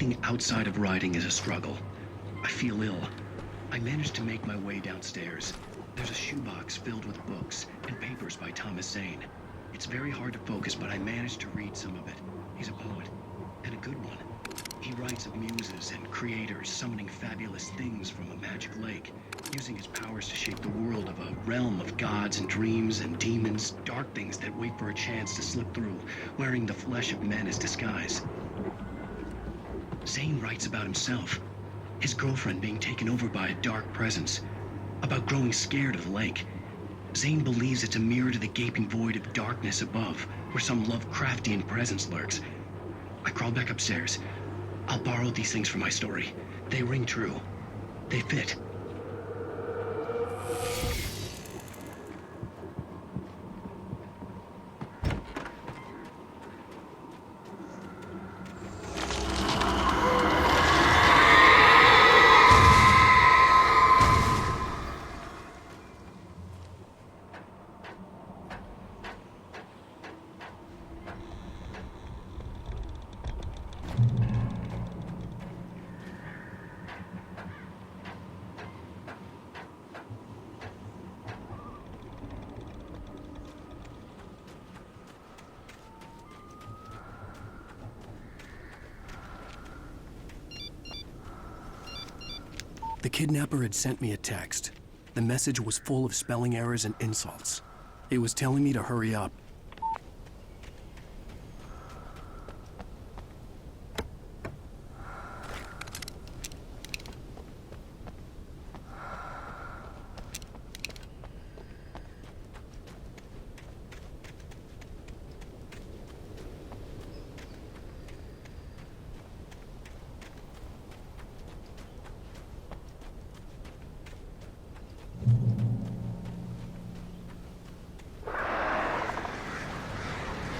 Anything outside of writing is a struggle. I feel ill. I managed to make my way downstairs. There's a shoebox filled with books and papers by Thomas Zane. It's very hard to focus, but I managed to read some of it. He's a poet, and a good one. He writes of muses and creators summoning fabulous things from a magic lake, using his powers to shape the world of a realm of gods and dreams and demons, dark things that wait for a chance to slip through, wearing the flesh of men as disguise. Zane writes about himself, his girlfriend being taken over by a dark presence, about growing scared of the lake. Zane believes it's a mirror to the gaping void of darkness above, where some Lovecraftian presence lurks. I crawl back upstairs. I'll borrow these things for my story. They ring true. They fit.
The kidnapper had sent me a text. The message was full of spelling errors and insults. It was telling me to hurry up.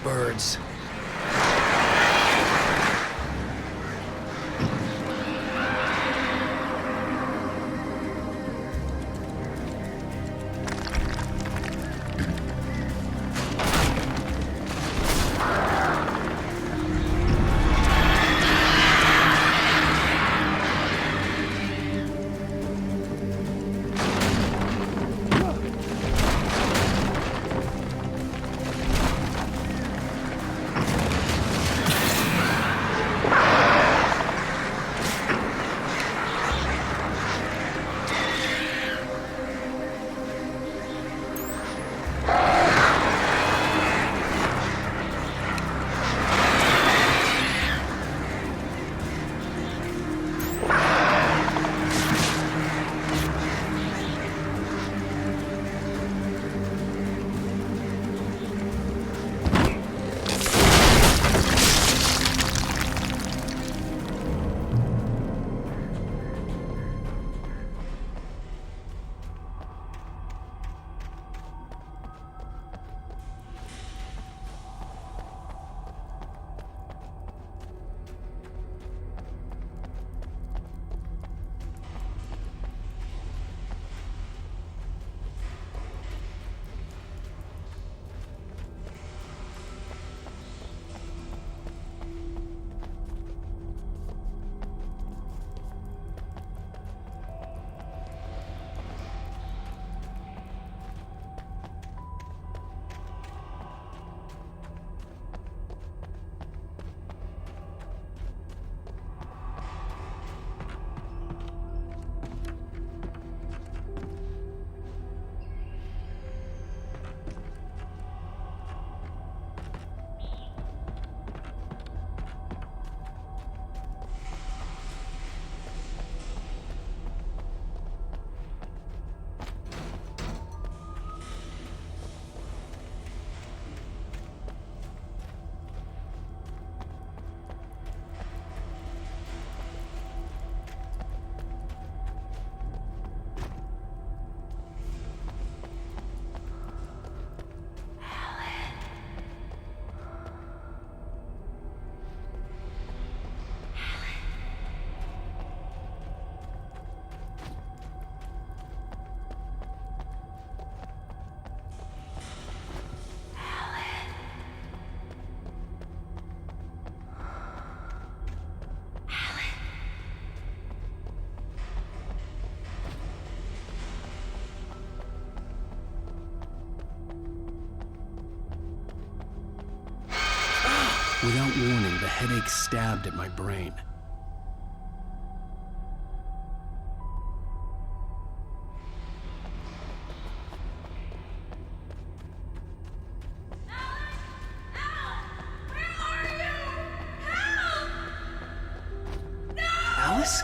Birds. Without warning, the headache stabbed at my brain. Alice?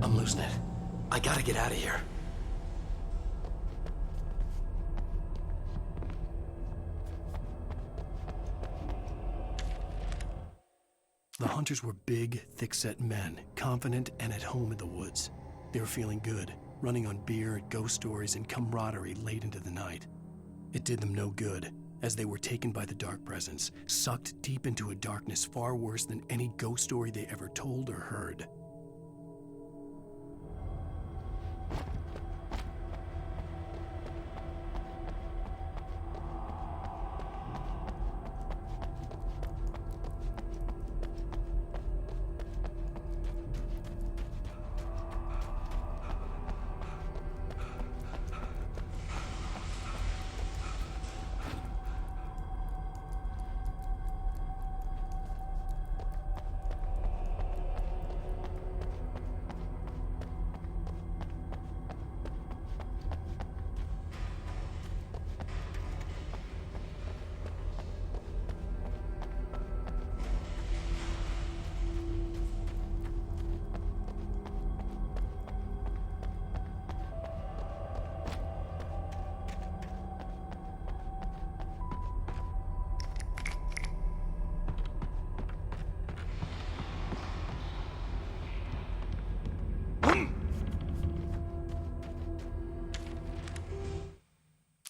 I'm losing it. I gotta get out of here. The hunters were big, thick-set men, confident and at home in the woods. They were feeling good, running on beer, ghost stories, and camaraderie late into the night. It did them no good, as they were taken by the dark presence, sucked deep into a darkness far worse than any ghost story they ever told or heard.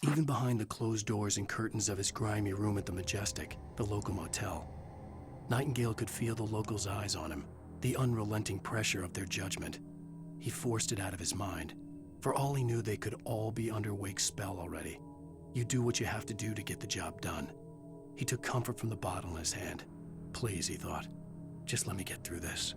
Even behind the closed doors and curtains of his grimy room at the Majestic, the local motel, Nightingale could feel the locals' eyes on him, the unrelenting pressure of their judgment. He forced it out of his mind. For all he knew, they could all be under Wake's spell already. You do what you have to do to get the job done. He took comfort from the bottle in his hand. Please, he thought, just let me get through this.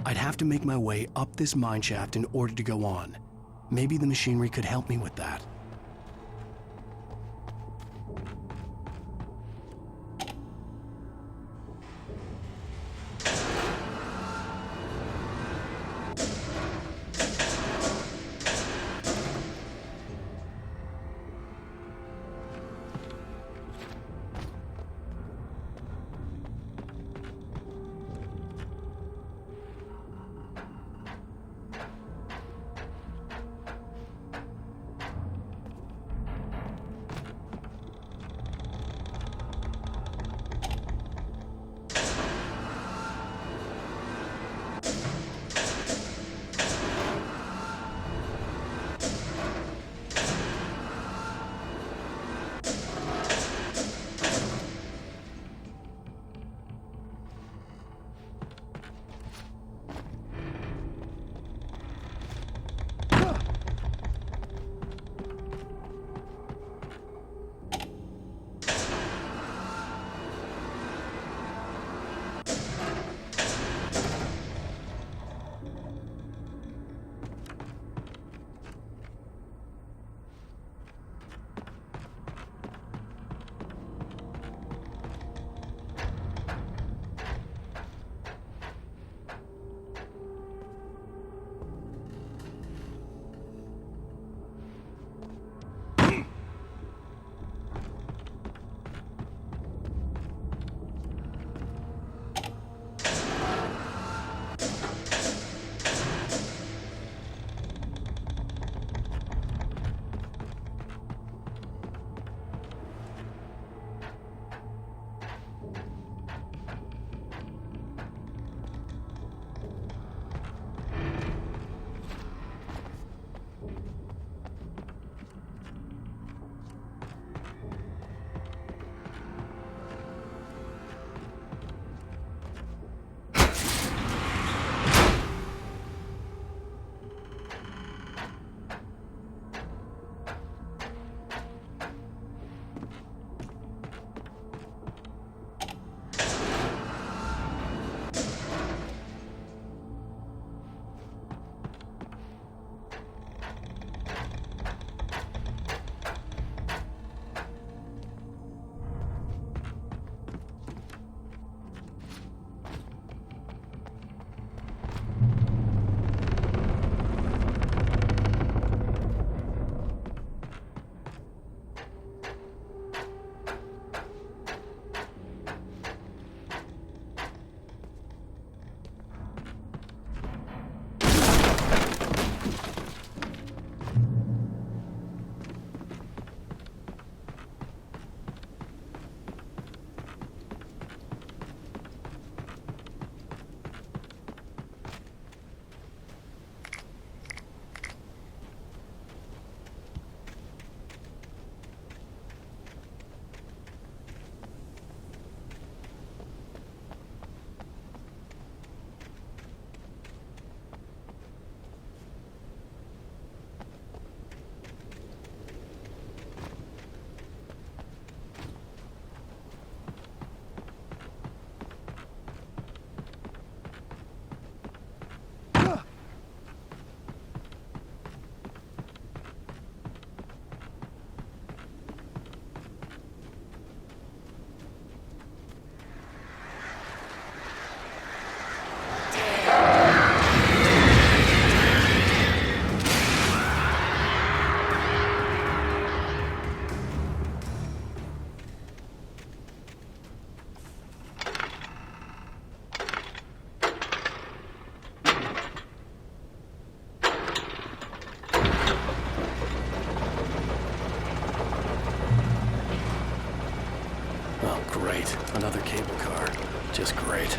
I'd have to make my way up this mine shaft in order to go on. Maybe the machinery could help me with that. Great. Another cable car. Just great.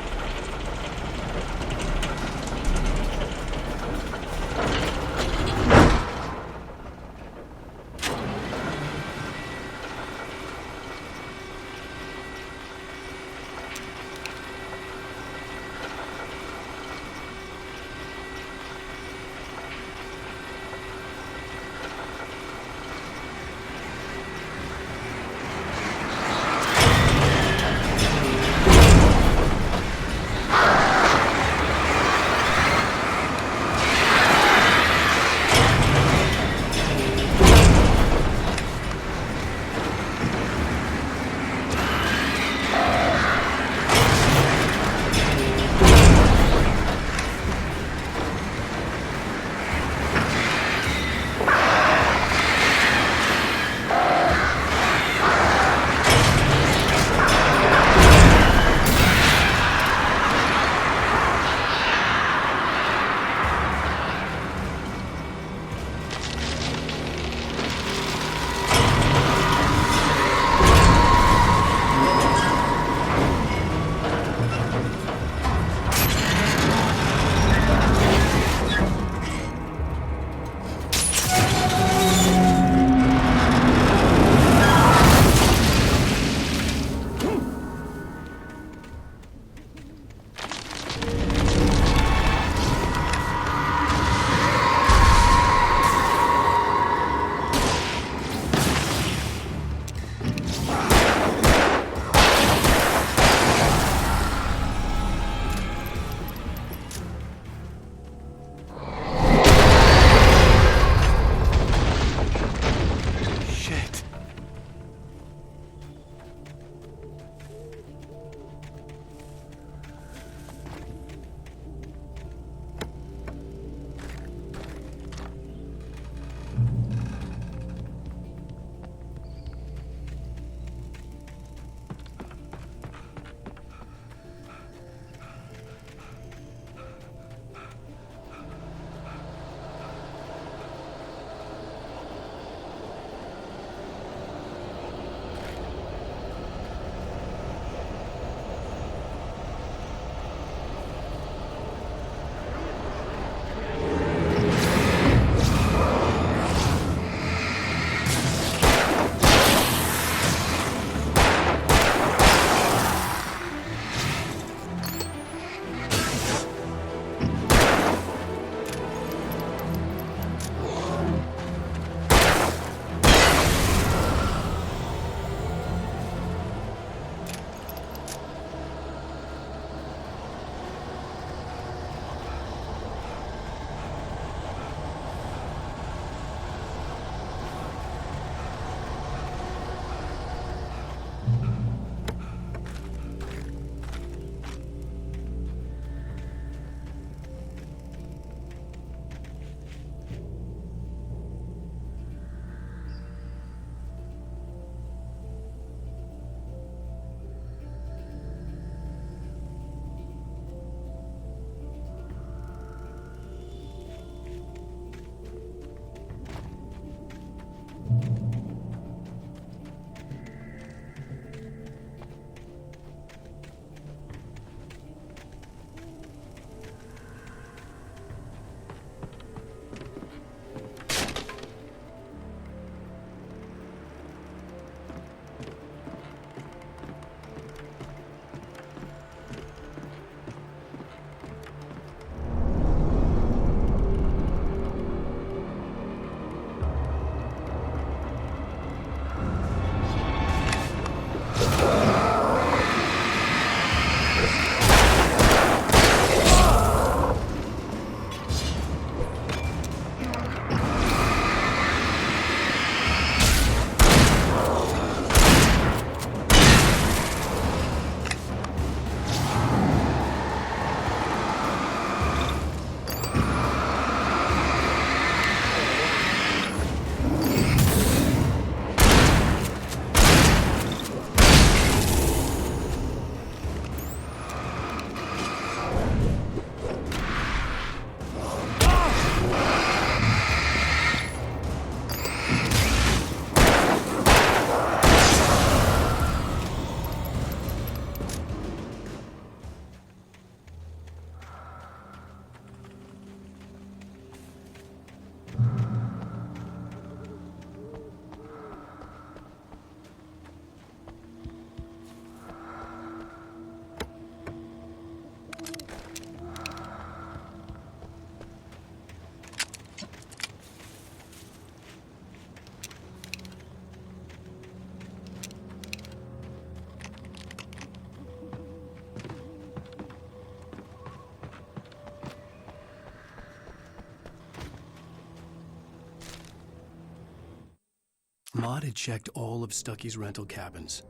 Mott had checked all of Stucky's rental cabins.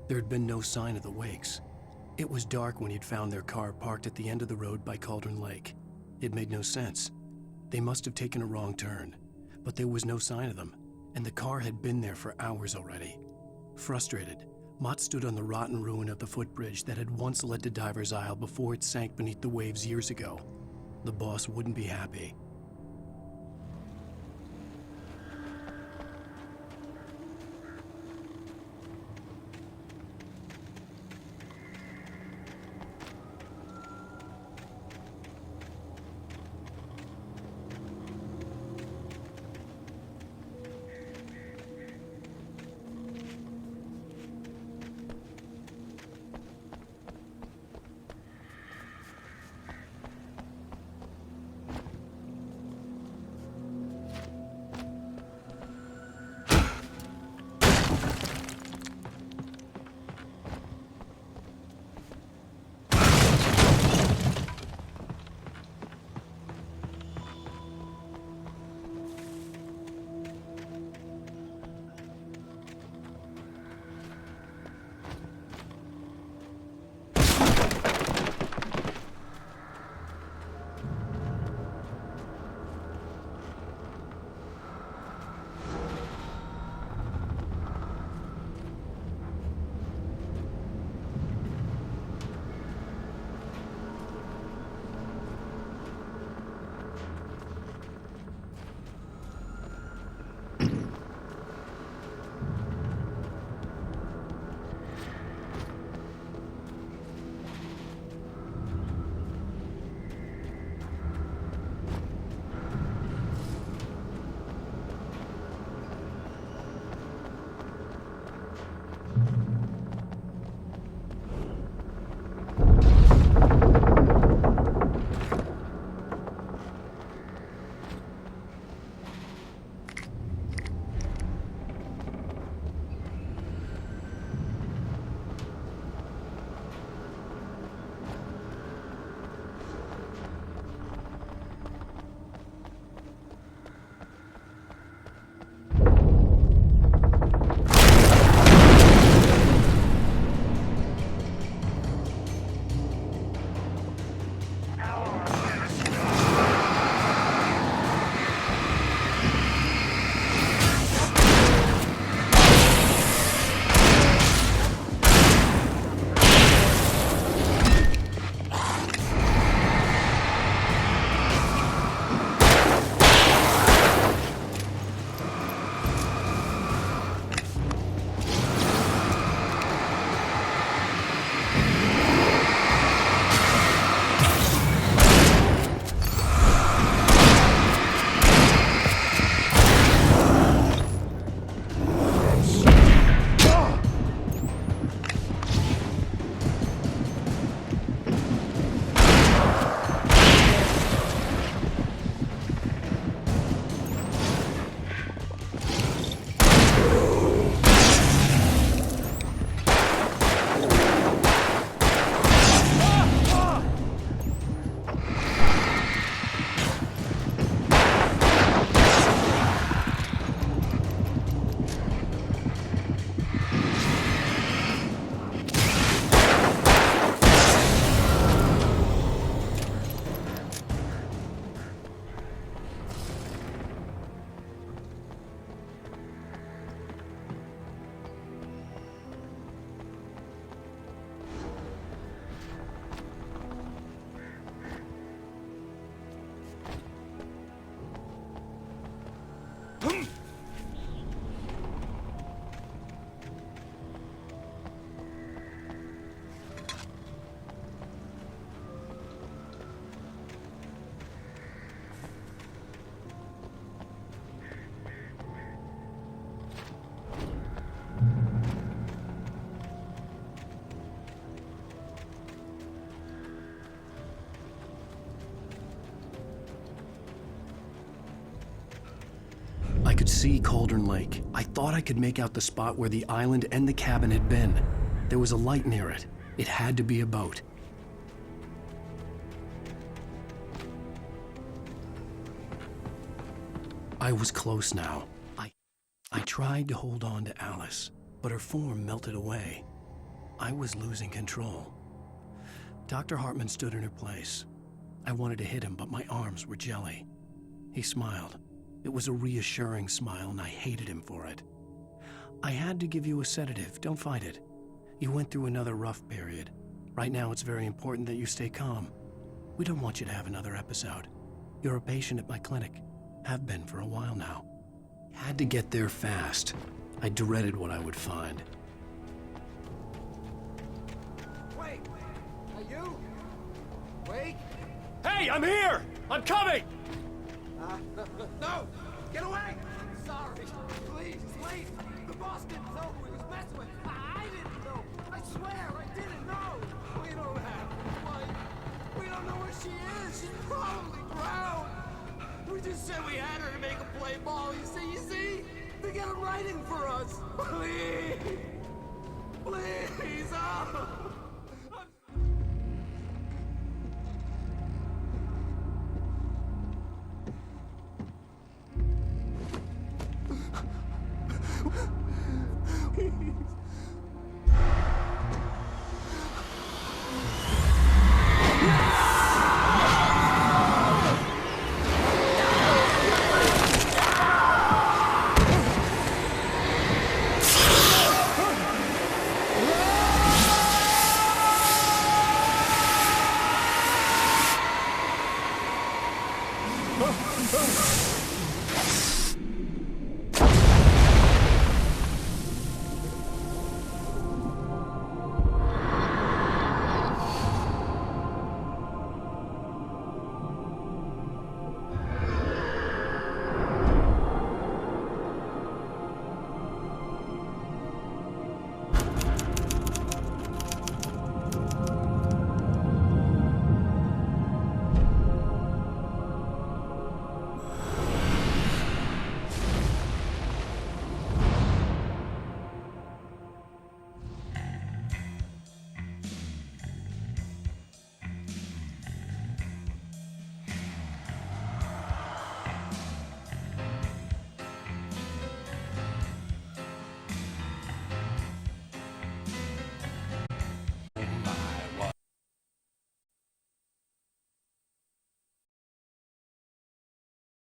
There had been no sign of the Wakes. It was dark when he'd found their car parked at the end of the road by Cauldron Lake. It made no sense. They must have taken a wrong turn, but there was no sign of them, and the car had been there for hours already. Frustrated, Mott stood on the rotten ruin of the footbridge that had once led to Diver's Isle before it sank beneath the waves years ago. The boss wouldn't be happy. I could see Cauldron Lake. I thought I could make out the spot where the island and the cabin had been. There was a light near it. It had to be a boat. I was close now. I tried to hold on to Alice, but her form melted away. I was losing control. Dr. Hartman stood in her place. I wanted to hit him, but my arms were jelly. He smiled. It was a reassuring smile, and I hated him for it. I had to give you a sedative. Don't fight it. You went through another rough period. Right now, it's very important that you stay calm. We don't want you to have another episode. You're a patient at my clinic. Have been for a while now. Had to get there fast. I dreaded what I would find.
Wait! Are you? Wait!
Hey, I'm here! I'm coming!
No! Get away! I'm sorry. Please, please. The boss didn't know who he was messing with. I didn't know. I swear, I didn't know. We don't have a wife. We don't know where she is. She's probably drowned. We just said we had her to make a play ball. You see? They got him writing for us. Please.